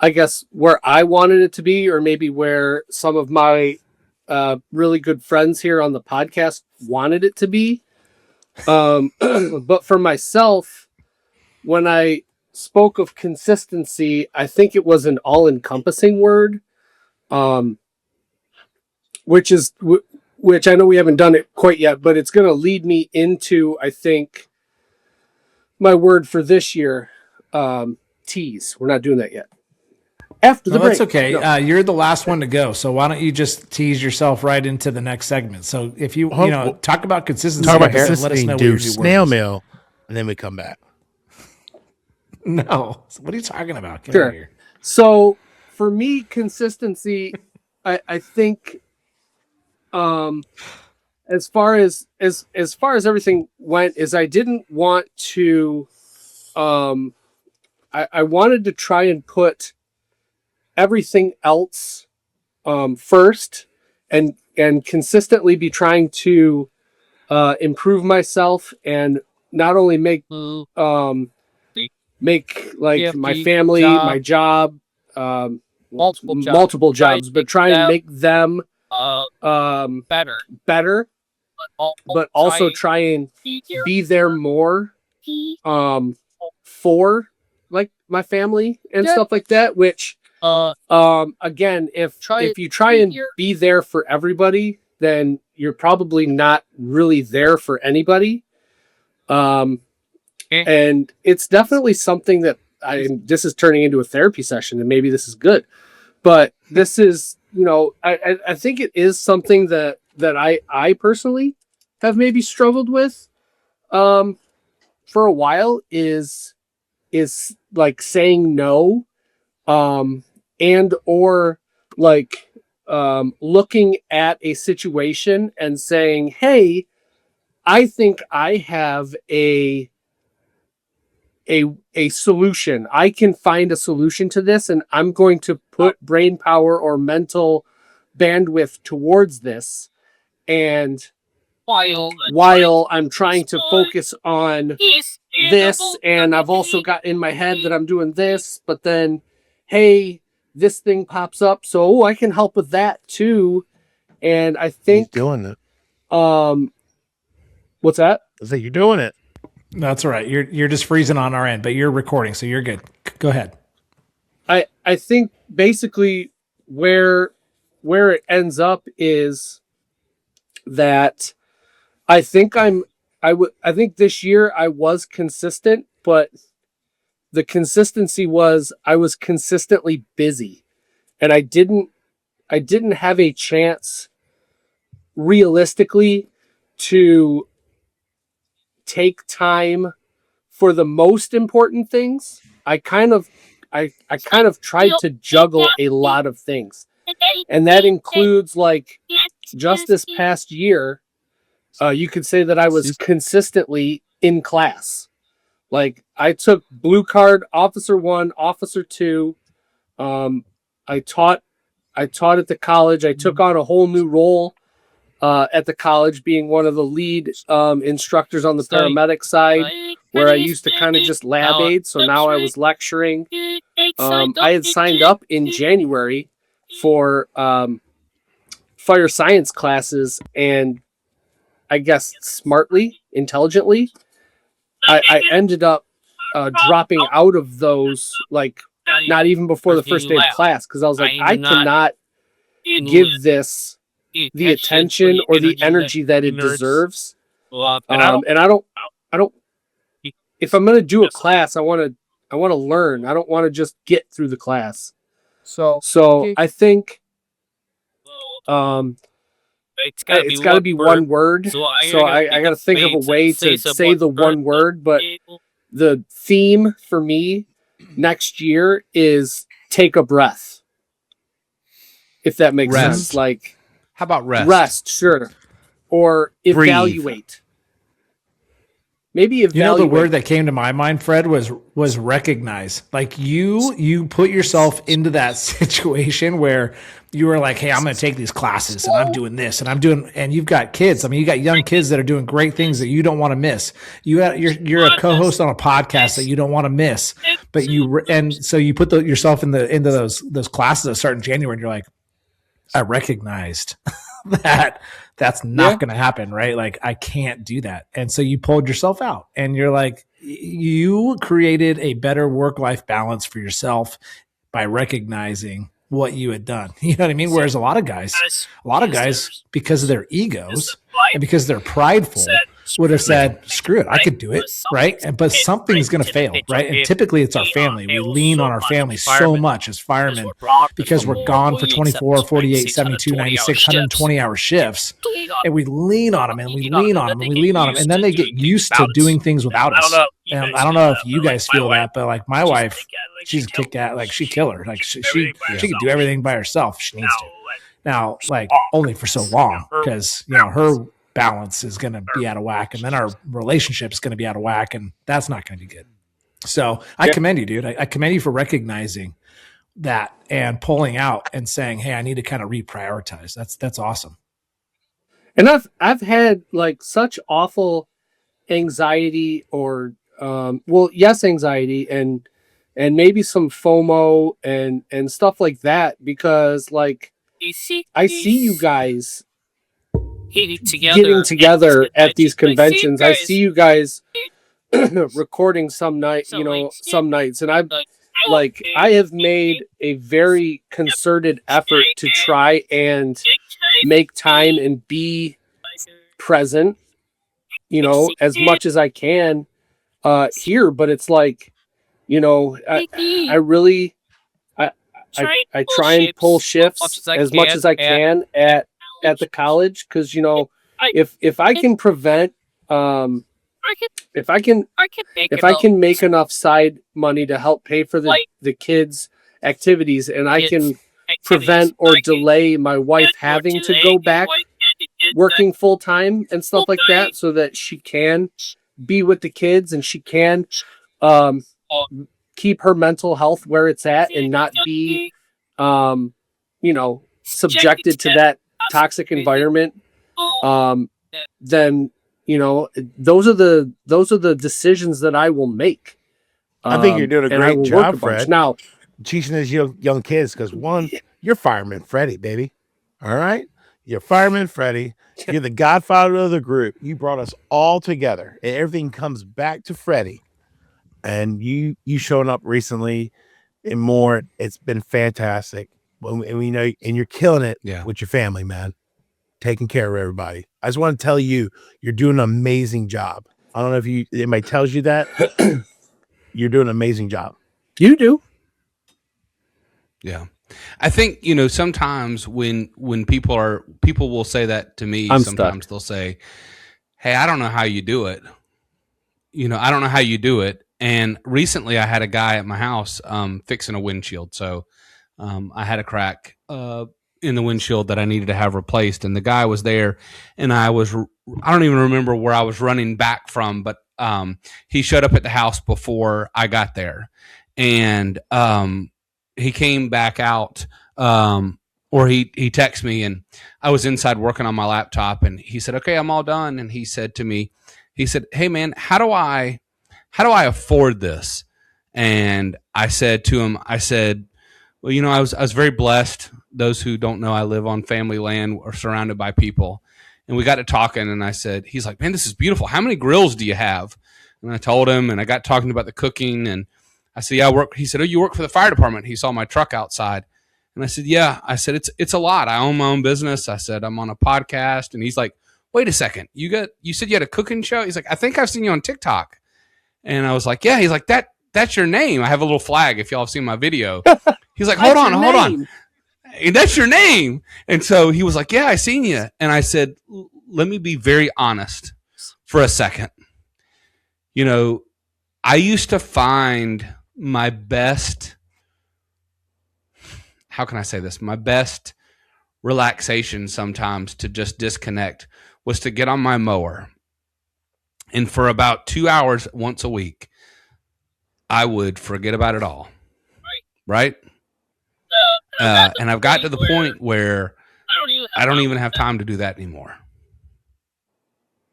I guess, where I wanted it to be, or maybe where some of my really good friends here on the podcast wanted it to be. But for myself, when I spoke of consistency, I think it was an all-encompassing word, which I know we haven't done it quite yet, but it's going to lead me into, I think, my word for this year, tease. We're not doing that yet. After the break. That's okay. No. You're the last one to go, so why don't you just tease yourself right into the next segment? So if you talk about consistency, Talk about let us consistency. know what Do your new word snail is. mail, and then we come back. No, what are you talking about? Get Sure. out of here. So for me, consistency, I think, as far as everything went, is I didn't want to, I wanted to try and put everything else first, and consistently be trying to improve myself, and not only make like my family, my job, multiple jobs, but try and make them better, but also try and be there more for like my family and stuff like that, which again, if you try and be there for everybody, then you're probably not really there for anybody. And it's definitely something that this is turning into a therapy session, and maybe this is good, but this is, I think it is something that I personally have maybe struggled with for a while, is like saying no, and or like looking at a situation and saying, hey, I think I have a solution. I can find a solution to this, and I'm going to put brain power or mental bandwidth towards this. And while I'm trying to focus on this, and I've also got in my head that I'm doing this, but then, hey, this thing pops up, so I can help with that too. And I think He's doing it. What's that? I say you're doing it. That's all right. You're just freezing on our end, but you're recording, so you're good. Go ahead. I think basically where it ends up is that I think I think this year I was consistent, but the consistency was I was consistently busy, and I didn't have a chance realistically to take time for the most important things. I kind of tried to juggle a lot of things, and that includes, like, just this past year, you could say that I was consistently in class. Like, I took Blue Card, Officer 1, Officer 2. I taught at the college. I took on a whole new role at the college, being one of the lead instructors on the paramedic side, where I used to kind of just lab aid. So now I was lecturing. I had signed up in January for fire science classes, and I guess smartly, intelligently, I ended up dropping out of those, like, not even before the first day of class, because I was like, I cannot give this the attention or the energy that it deserves. And I don't. If I'm gonna do a class, I want to learn. I don't want to just get through the class. So I think it's got to be one word. So I got to think of a way to say the one word. But the theme for me next year is take a breath. If that makes sense. Like, how about rest? Rest, sure. Or evaluate. Maybe evaluate. You know, the word that came to my mind, Fred, was recognize. Like, you put yourself into that situation where you were like, hey, I'm going to take these classes and I'm doing this and you've got kids. I mean, you got young kids that are doing great things that you don't want to miss. You're a co-host on a podcast that you don't want to miss, but so you put yourself into those classes that start in January, and you're like, I recognized that's not going to happen, right? Like, I can't do that. And so you pulled yourself out, and you're like, you created a better work-life balance for yourself by recognizing what you had done. You know what I mean? Whereas a lot of guys, because of their egos and because they're prideful, would have said, screw it, I could do it, right? But something's going to fail, right? And typically it's our family. We lean on our family so much as firemen because we're gone for 24, 48, 72, 96, 120-hour shifts. And we lean on them, and we lean on them, and we lean on them. And then they get used to doing things without us. And I don't know if you guys feel that, but like my wife, she's a kick-ass, like she killer. Like she can do everything by herself if she needs to. Now, like, only for so long, because, you know, her balance is going to be out of whack, and then our relationship is going to be out of whack, and that's not going to be good. So I commend you, dude. I commend you for recognizing that and pulling out and saying, hey, I need to kind of reprioritize. That's awesome. And I've had, like, such awful anxiety or anxiety and maybe some FOMO and stuff like that, because, like, I see you guys getting together at these conventions. I see you guys recording some nights, and I have made a very concerted effort to try and make time and be present, as much as I can here. But it's like, I try and pull shifts as much as I can at the college, because if I can prevent if I can make enough side money to help pay for the kids' activities, and I can prevent or delay my wife having to go back working full time and stuff like that, so that she can be with the kids and she can keep her mental health where it's at and not be subjected to that toxic environment, then You know, those are the decisions that I will make. I think you're doing a and I great will job, work a bunch. Fred. Now, Teaching these young kids, because one, you're Fireman Freddy, baby. All right? You're Fireman Freddy. You're the godfather of the group. You brought us all together, and everything comes back to Freddy. And you showing up recently and more. It's been fantastic. And we know, and you're killing it with your family, man. Taking care of everybody. I just want to tell you, you're doing an amazing job. I don't know if anybody tells you that. You're doing an amazing job. You do. Yeah. I think, sometimes when people will say that to me, sometimes they'll say, hey, I don't know how you do it. I don't know how you do it. And recently I had a guy at my house fixing a windshield. So I had a crack in the windshield that I needed to have replaced. And the guy was there, and I don't even remember where I was running back from, but he showed up at the house before I got there. And he came back out, or he texted me, and I was inside working on my laptop, and he said, okay, I'm all done. And he said to me, hey man, how do I afford this? And I said to him, well, I was very blessed. Those who don't know, I live on family land or surrounded by people. And we got to talking, and he's like, man, this is beautiful. How many grills do you have? And I told him, and I got talking about the cooking, and I said, yeah, I work. He said, oh, you work for the fire department? He saw my truck outside. And I said, yeah. I said, it's a lot. I own my own business. I said, I'm on a podcast. And he's like, wait a second. You said you had a cooking show? He's like, I think I've seen you on TikTok. And I was like, yeah. He's like, that's your name. I have a little flag if y'all have seen my video. He's like, hold on. And that's your name. And so he was like, yeah, I seen you. And I said, let me be very honest for a second. I used to find my best, how can I say this? My best relaxation sometimes to just disconnect was to get on my mower. And for about 2 hours once a week, I would forget about it all. Right? And I've got to the point where I don't even have time to do that anymore.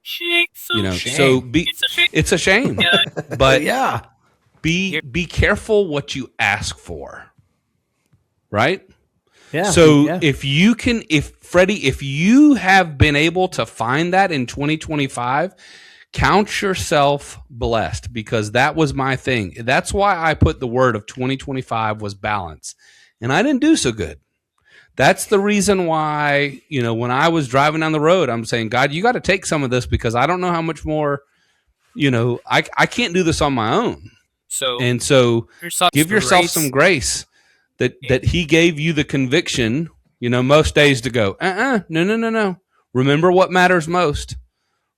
So it's a shame. But yeah. Be careful what you ask for. Right? Yeah. So if you have been able to find that in 2025, count yourself blessed, because that was my thing. That's why I put the word of 2025 was balance. And I didn't do so good. That's the reason why, when I was driving down the road, I'm saying, God, you got to take some of this, because I don't know how much more, I can't do this on my own. So give yourself some grace that he gave you the conviction, most days to go, no. Remember what matters most,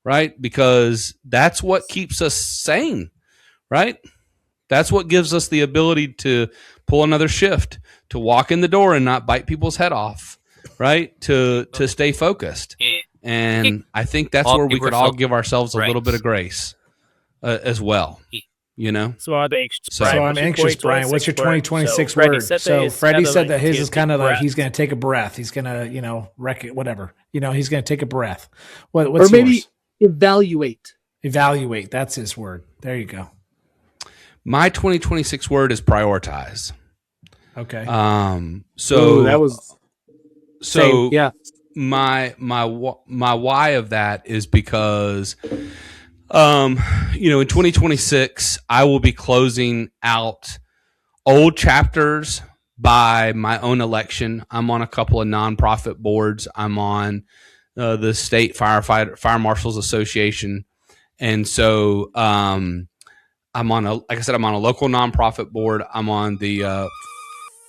right? Because that's what keeps us sane, right? That's what gives us the ability to pull another shift, to walk in the door and not bite people's head off, right? To stay focused. And I think that's where we could all give ourselves a little bit of grace as well, So I'm anxious, Brian. What's your 2026 word? So Freddie said that his is kind of like he's going to take a breath. He's going to, wreck it, whatever. He's going to take a breath. What's or maybe yours? Evaluate. Evaluate. That's his word. There you go. My 2026 word is prioritize. Okay. So that was same. Yeah. My why of that is because, in 2026, I will be closing out old chapters by my own election. I'm on a couple of nonprofit boards. I'm on the state Fire Marshals Association. And so, I'm on a local nonprofit board. I'm on the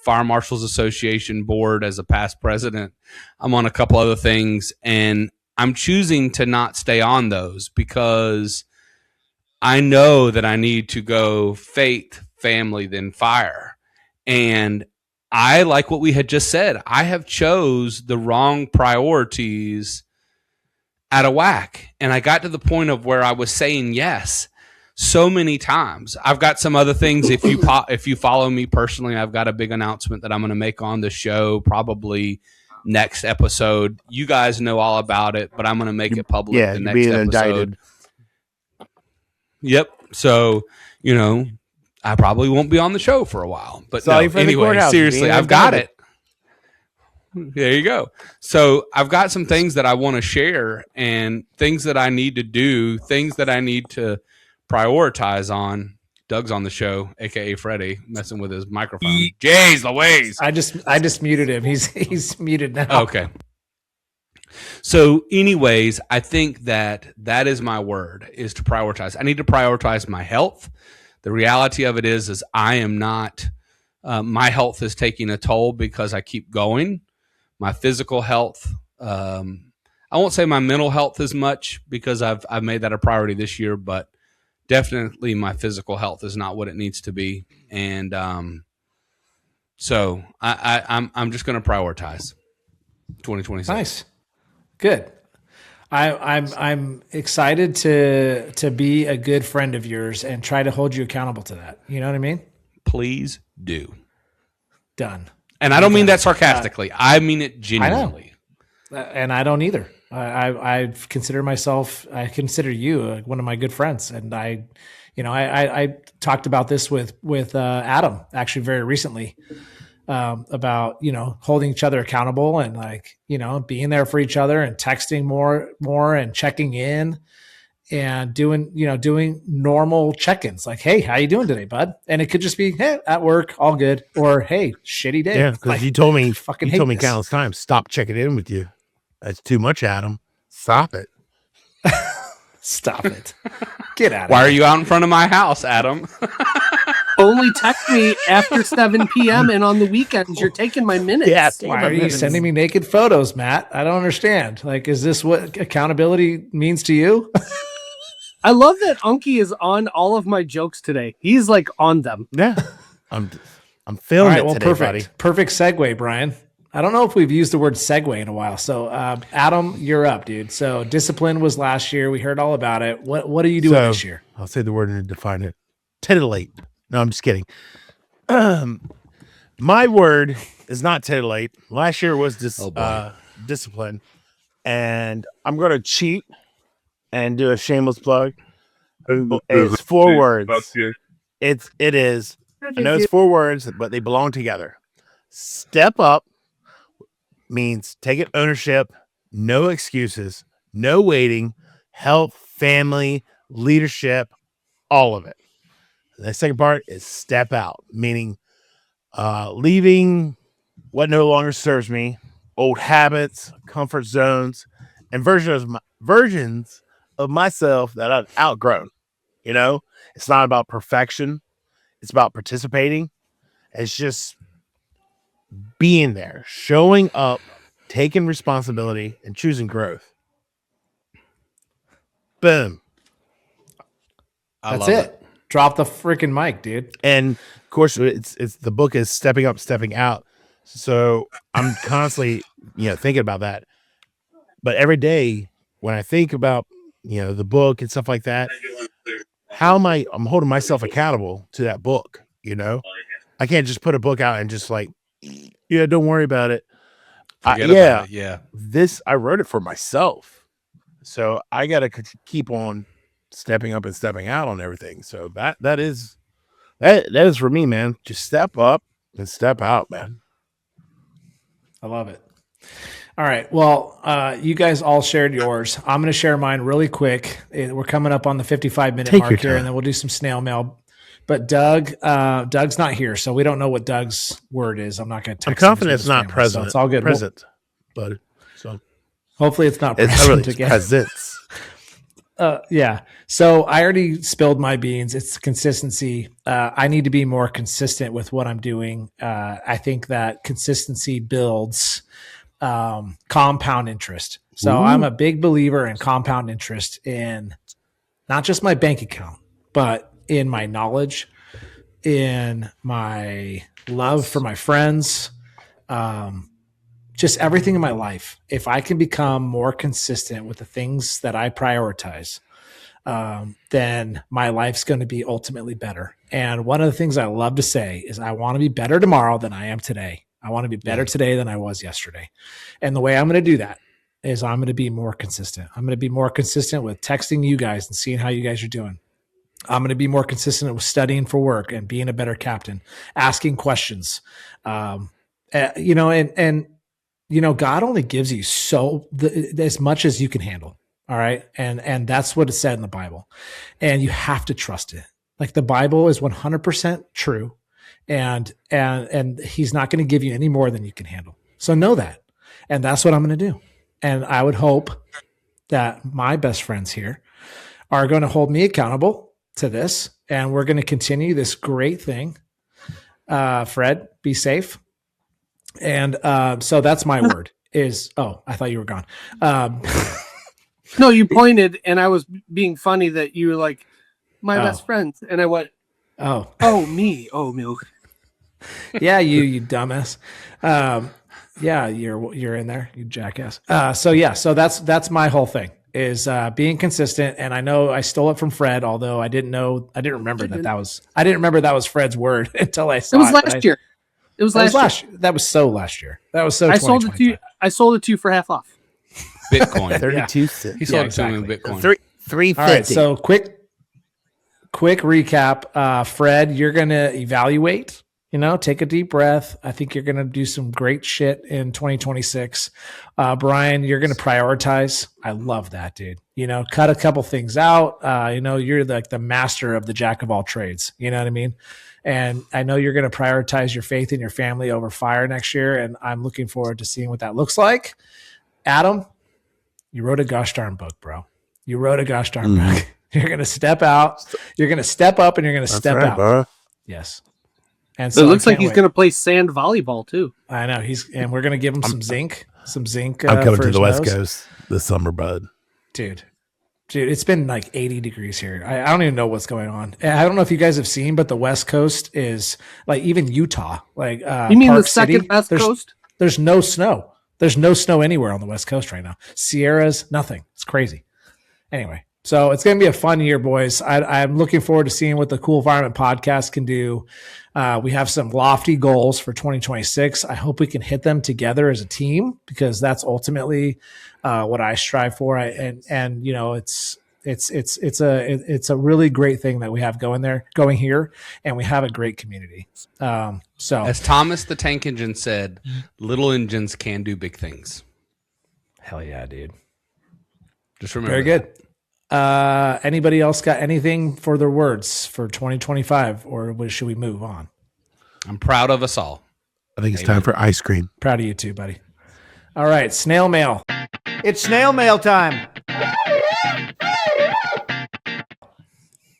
Fire Marshals Association board as a past president. I'm on a couple other things, and I'm choosing to not stay on those because I know that I need to go faith, family, then fire. And I, like what we had just said, I have chose the wrong priorities out of whack. And I got to the point of where I was saying yes so many times. I've got some other things. If you follow me personally, I've got a big announcement that I'm going to make on the show probably next episode. You guys know all about it, but I'm going to make it public the next episode. Indicted. Yep. So, I probably won't be on the show for a while. But anyway, seriously, I've got it. There you go. So I've got some things that I want to share and things that I need to do, things that I need to prioritize on. Doug's on the show, aka Freddie, messing with his microphone. Jeez Louise. I just muted him. He's muted now. Okay. So anyways, I think that is my word, is to prioritize. I need to prioritize my health. The reality of it is I am not, my health is taking a toll because I keep going. My physical health, I won't say my mental health as much because I've made that a priority this year, but definitely my physical health is not what it needs to be. And so I'm just going to prioritize 2026. Nice. Good. I'm excited to be a good friend of yours and try to hold you accountable to that. You know what I mean? Please do. Done. And I don't mean that sarcastically. I mean it genuinely. I know. And I don't either. I consider you one of my good friends. And I talked about this with Adam actually very recently, about, holding each other accountable and being there for each other and texting more and checking in and doing normal check-ins. Like, hey, how you doing today, bud? And it could just be, hey, at work, all good. Or, hey, shitty day. Yeah, because you told me this. countless times, stop checking in with you. That's too much, Adam. Stop it. Stop it. Get out of Why here. are you out in front of my house, Adam? Only text me after 7 p.m. and on the weekends. You're taking my minutes. Yeah. Why are you sending me naked photos, Matt? I don't understand. Like, is this what accountability means to you? I love that Unkie is on all of my jokes today. He's like on them. Yeah. I'm feeling it today, perfect. buddy. Perfect segue, Brian. I don't know if we've used the word segue in a while. So, Adam, you're up, dude. So, discipline was last year. We heard all about it. What are you doing this year? I'll say the word and define it. Titillate. No, I'm just kidding. My word is not titillate. Last year was discipline. And I'm going to cheat and do a shameless plug. It's 4 words. It is. I know it's 4 words, but they belong together. Step up means taking ownership, no excuses, no waiting, health, family, leadership, all of it. The second part is step out, meaning leaving what no longer serves me, old habits, comfort zones, and versions of myself that I've outgrown. It's not about perfection. It's about participating. It's just being there, showing up, taking responsibility, and choosing growth. Boom. That's it. Drop the freaking mic, dude. And of course, it's the book is stepping up, stepping out. So I'm constantly, thinking about that. But every day when I think about, the book and stuff like that, I'm holding myself accountable to that book. I can't just put a book out and just like, don't worry about it. Forget about it. Yeah. I wrote it for myself. So I got to keep on stepping up and stepping out on everything. So that is for me, man. Just step up and step out, man. I love it. All right. Well, you guys all shared yours. I'm going to share mine really quick. We're coming up on the 55-minute mark here, and then we'll do some snail mail. But Doug's not here, so we don't know what Doug's word is. I'm not going to text him. I'm confident it's not present. So it's all good. Present, but so hopefully it's not present again. Presents. Yeah. So I already spilled my beans. It's consistency. I need to be more consistent with what I'm doing. I think that consistency builds compound interest. So I'm a big believer in compound interest in not just my bank account, but in my knowledge, in my love for my friends, just everything in my life. If I can become more consistent with the things that I prioritize, then my life's going to be ultimately better. And one of the things I love to say is I want to be better tomorrow than I am today. I want to be better today than I was yesterday. And the way I'm going to do that is I'm going to be more consistent. I'm going to be more consistent with texting you guys and seeing how you guys are doing. I'm going to be more consistent with studying for work and being a better captain, asking questions. God only gives you as much as you can handle. All right. And that's what it said in the Bible. And you have to trust it. Like the Bible is 100% true. And he's not going to give you any more than you can handle. So know that. And that's what I'm going to do. And I would hope that my best friends here are going to hold me accountable to this. And we're going to continue this great thing. Fred, be safe. And so that's my word is, I thought you were gone. No, you pointed and I was being funny that you were like, my best friends. And I went, me. Oh, milk. Yeah, you dumbass. Yeah, you're in there, you jackass. So that's my whole thing is being consistent. And I know I stole it from Fred, although I didn't remember that was Fred's word until I saw it. It was last year. It was last year. That was so last year. That was so. I sold it to you for half off. Bitcoin. 32 cents. He sold it to me in Bitcoin. 350. All right. So quick recap. Fred, you're gonna evaluate. Take a deep breath. I think you're going to do some great shit in 2026. Brian, you're going to prioritize. I love that, dude. Cut a couple things out. You're like the master of the jack of all trades. You know what I mean? And I know you're going to prioritize your faith in your family over fire next year. And I'm looking forward to seeing what that looks like. Adam, you wrote a gosh darn book, bro. You wrote a gosh darn book. You're going to step out. You're going to step up and you're going to step out. Bro. Yes. And so it looks like he's going to play sand volleyball too. I know and we're going to give him some zinc. I'm coming to the West Coast this summer, bud. Dude, it's been like 80 degrees here. I don't even know what's going on. I don't know if you guys have seen, but the West Coast is like even Utah. Like you mean Park the second West Coast? There's no snow. There's no snow anywhere on the West Coast right now. Sierras, nothing. It's crazy. Anyway. So it's going to be a fun year, boys. I'm looking forward to seeing what the Cool Fireman podcast can do. We have some lofty goals for 2026. I hope we can hit them together as a team because that's ultimately what I strive for. It's a really great thing that we have going here, and we have a great community. So as Thomas the Tank Engine said, little engines can do big things. Hell yeah, dude. Just remember. Very good. Anybody else got anything for their words for 2025 or should we move on? I'm proud of us all. I think it's time for ice cream. Proud of you too, buddy. All right. Snail mail. It's snail mail time.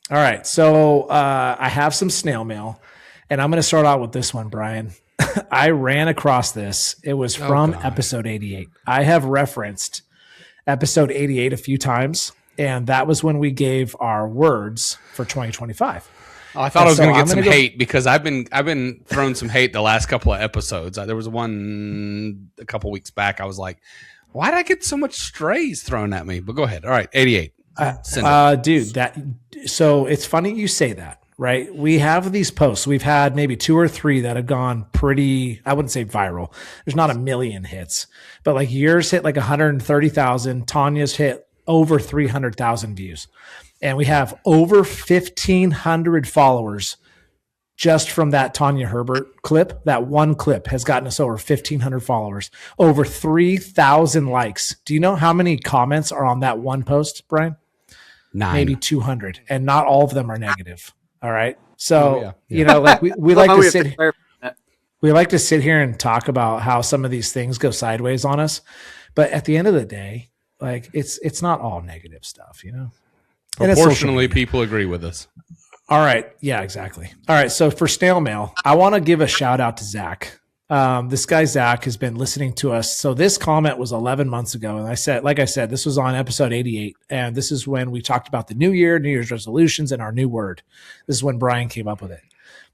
All right. So, I have some snail mail and I'm going to start out with this one, Brian. I ran across this. It was from episode 88. I have referenced episode 88 a few times. And that was when we gave our words for 2025. Oh, I thought I was going to get some hate because I've been throwing some hate the last couple of episodes. There was one a couple weeks back. I was like, why did I get so much strays thrown at me? But go ahead. All right, 88. So it's funny you say that, right? We have these posts. We've had maybe 2 or 3 that have gone pretty, I wouldn't say viral. There's not a million hits, but like yours hit like 130,000. Tanya's hit over 300,000 views. And we have over 1,500 followers just from that Tanya Herbert clip. That one clip has gotten us over 1,500 followers, over 3,000 likes. Do you know how many comments are on that one post, Brian? 9. Maybe 200. And not all of them are negative. All right. So, like we like to sit here. We like to sit here and talk about how some of these things go sideways on us. But at the end of the day, like it's not all negative stuff, Proportionally, people agree with us. All right. Yeah, exactly. All right. So for snail mail, I want to give a shout out to Zach. This guy, Zach, has been listening to us. So this comment was 11 months ago. And like I said, this was on episode 88. And this is when we talked about the new year, New Year's resolutions, and our new word. This is when Brian came up with it.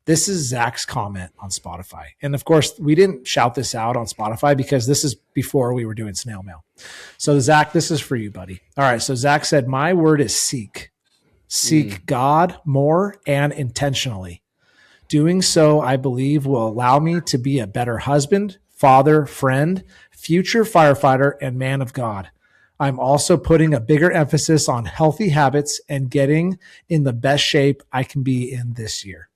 This is Zach's comment on Spotify. And of course, we didn't shout this out on Spotify because this is before we were doing snail mail. So Zach, this is for you, buddy. All right. So Zach said, my word is seek. Seek God more and intentionally. Doing so, I believe, will allow me to be a better husband, father, friend, future firefighter, and man of God. I'm also putting a bigger emphasis on healthy habits and getting in the best shape I can be in this year.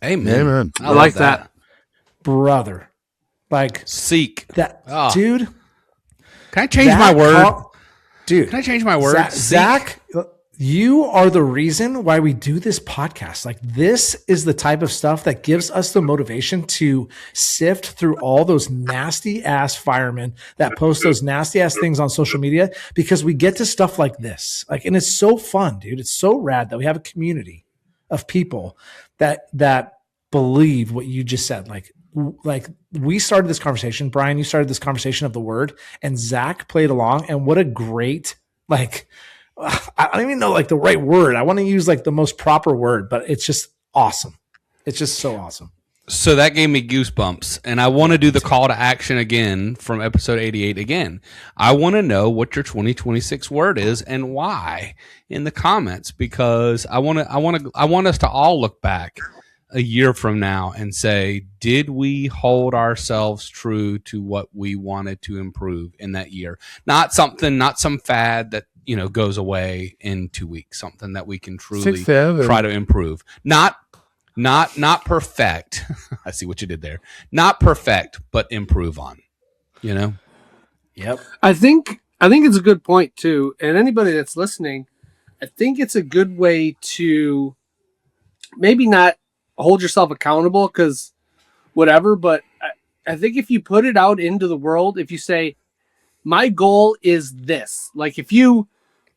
Amen. I like that. Brother. Like, Seek. that, Oh. dude. Can I change my word? Dude. Can I change my word? Zach, you are the reason why we do this podcast. Like, this is the type of stuff that gives us the motivation to sift through all those nasty ass firemen that post those nasty ass things on social media, because we get to stuff like this. Like, and it's so fun, dude. It's so rad that we have a community of people that believe what you just said. Like we started this conversation, Brian, you started this conversation of the word, and Zach played along. And what a great, like, I don't even know like the right word. I want to use like the most proper word, but it's just awesome. It's just so awesome. So that gave me goosebumps, and I want to do the call to action again from episode 88 again. I want to know what your 2026 word is and why in the comments, because I want us to all look back a year from now and say, did we hold ourselves true to what we wanted to improve in that year? Not some fad that, goes away in 2 weeks, something that we can truly try to improve. Not perfect. I see what you did there. Not perfect, but improve on, Yep. I think it's a good point too. And anybody that's listening, I think it's a good way to maybe not hold yourself accountable, because whatever, but I think if you put it out into the world, if you say, my goal is this, like if you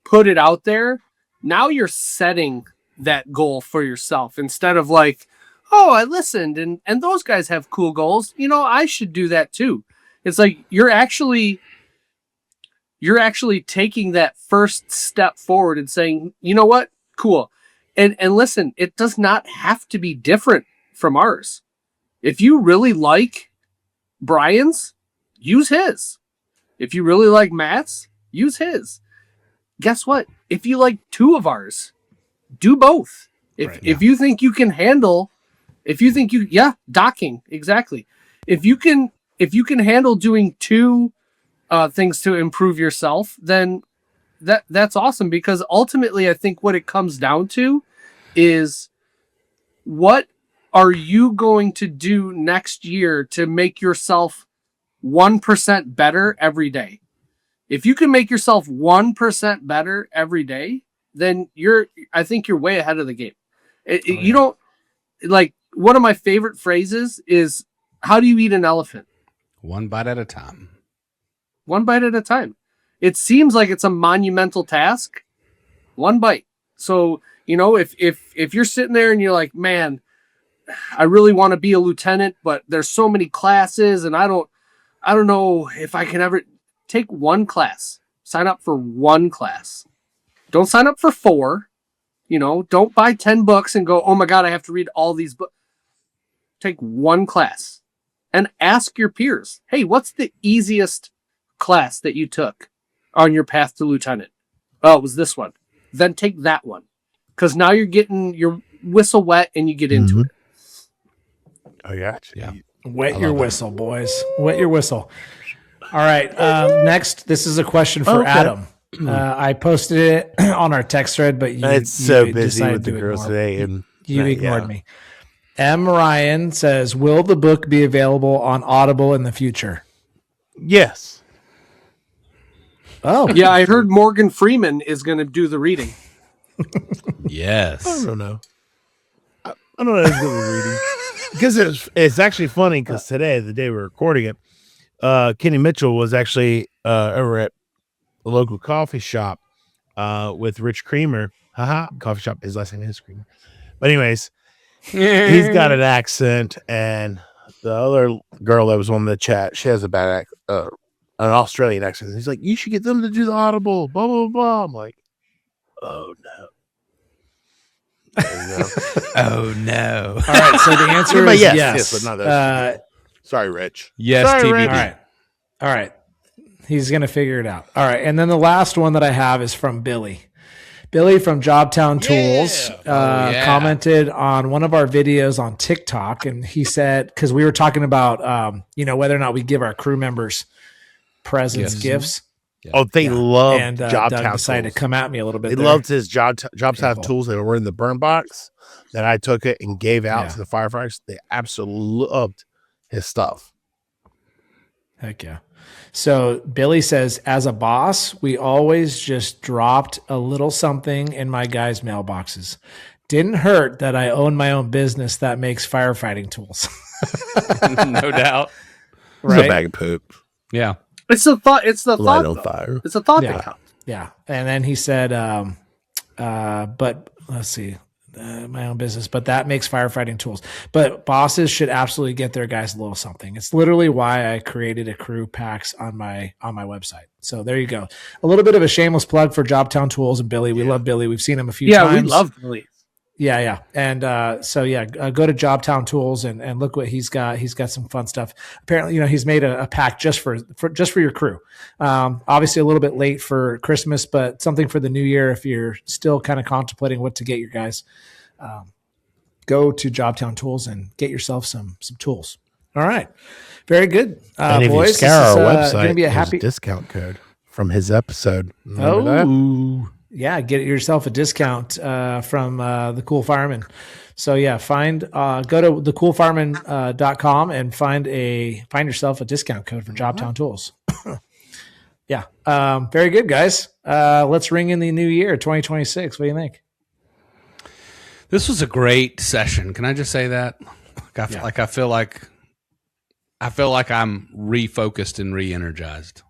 put it out there, now you're setting that goal for yourself instead of like, oh, I listened and those guys have cool goals. I should do that too. It's like you're actually taking that first step forward and saying, you know what? Cool. And listen, it does not have to be different from ours. If you really like Brian's, use his. If you really like Matt's, use his. Guess what? If you like two of ours, do both. If you think you can handle, docking, exactly. If you can handle doing two things to improve yourself, then that's awesome, because ultimately I think what it comes down to is, what are you going to do next year to make yourself 1% better every day? If you can make yourself 1% better every day, then I think you're way ahead of the game. You don't, like, one of my favorite phrases is, how do you eat an elephant? One bite at a time. One bite at a time. It seems like it's a monumental task. One bite. So, if you're sitting there and you're like, man, I really want to be a lieutenant, but there's so many classes and I don't know if I can ever take one class. Sign up for one class. Don't sign up for 4. Don't buy 10 books and go, oh my God, I have to read all these books. Take one class and ask your peers, hey, what's the easiest class that you took on your path to lieutenant? Oh, it was this one. Then take that one. Because now you're getting your whistle wet and you get into it. Oh, yeah. Wet your whistle, boys. Wet your whistle. All right. Next, this is a question for Adam. I posted it on our text thread, but it's so busy with the girls today, and you ignored me. M. Ryan says, will the book be available on Audible in the future? Yes. Oh, yeah. I heard Morgan Freeman is going to do the reading. Yes. I don't know. I don't know who's going to be reading. Because it's actually funny, because today, the day we're recording it, Kenny Mitchell was actually over at a local coffee shop with Rich Creamer. Coffee shop. His last name is Creamer. But anyways, he's got an accent, and the other girl that was on the chat, she has a bad an Australian accent. He's like, you should get them to do the Audible, blah, blah, blah. I'm like, oh, no. Oh, no. All right, so the answer is yes. But not that. Sorry, Rich. Yes, Sorry, TBD. Rich. All right. He's going to figure it out. All right. And then the last one that I have is from Billy. Billy from Jobtown Tools Yeah. commented on one of our videos on TikTok, and he said, because we were talking about whether or not we give our crew members presents, gifts. Oh, they loved and Jobtown Doug decided Tools. to come at me a little bit. They loved his Jobtown Tools that were in the burn box that I took it and gave out to the firefighters. They absolutely loved his stuff. Heck yeah. So Billy says, as a boss, we always just dropped a little something in my guys' mailboxes. Didn't hurt that I own my own business that makes firefighting tools. No doubt. Right? It's a bag of poop. Yeah. It's the thought. It's the Light thought. on fire. It's a thought Yeah. that counts. Yeah. And then he said, but let's see, my own business, but that makes firefighting tools. But bosses should absolutely get their guys a little something. It's literally why I created a crew packs on my website. So there you go. A little bit of a shameless plug for Jobtown Tools and Billy. We love Billy. We've seen him a few times. Yeah, we love Billy. Yeah. And go to Jobtown Tools and look what he's got. He's got some fun stuff. Apparently, he's made a pack just for your crew. Obviously a little bit late for Christmas, but something for the new year if you're still kind of contemplating what to get your guys. Go to Jobtown Tools and get yourself some tools. All right. Very good. And if boys, you scour our website, going to be a there's happy discount code from his episode. Remember that? Yeah, get yourself a discount from the Cool Fireman. So yeah, go to thecoolfireman.com and find yourself a discount code for Jobtown Tools. Yeah, very good, guys. Let's ring in the new year, 2026. What do you think? This was a great session. Can I just say that? I feel like I'm refocused and re-energized.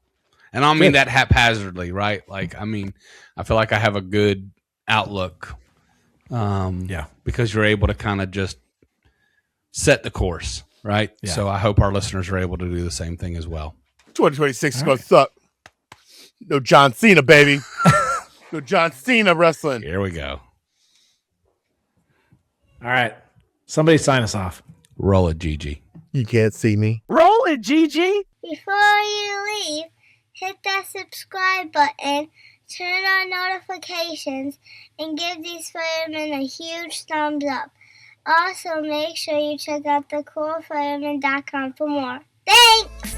And I don't mean that haphazardly, right? I feel like I have a good outlook. Because you're able to kind of just set the course, right? Yeah. So I hope our listeners are able to do the same thing as well. 2026 is going to suck. No John Cena, baby. No John Cena wrestling. Here we go. All right. Somebody sign us off. Roll it, Gigi. You can't see me. Roll it, Gigi. Before you leave, hit that subscribe button, turn on notifications, and give these firemen a huge thumbs up. Also, make sure you check out thecoolfireman.com for more. Thanks!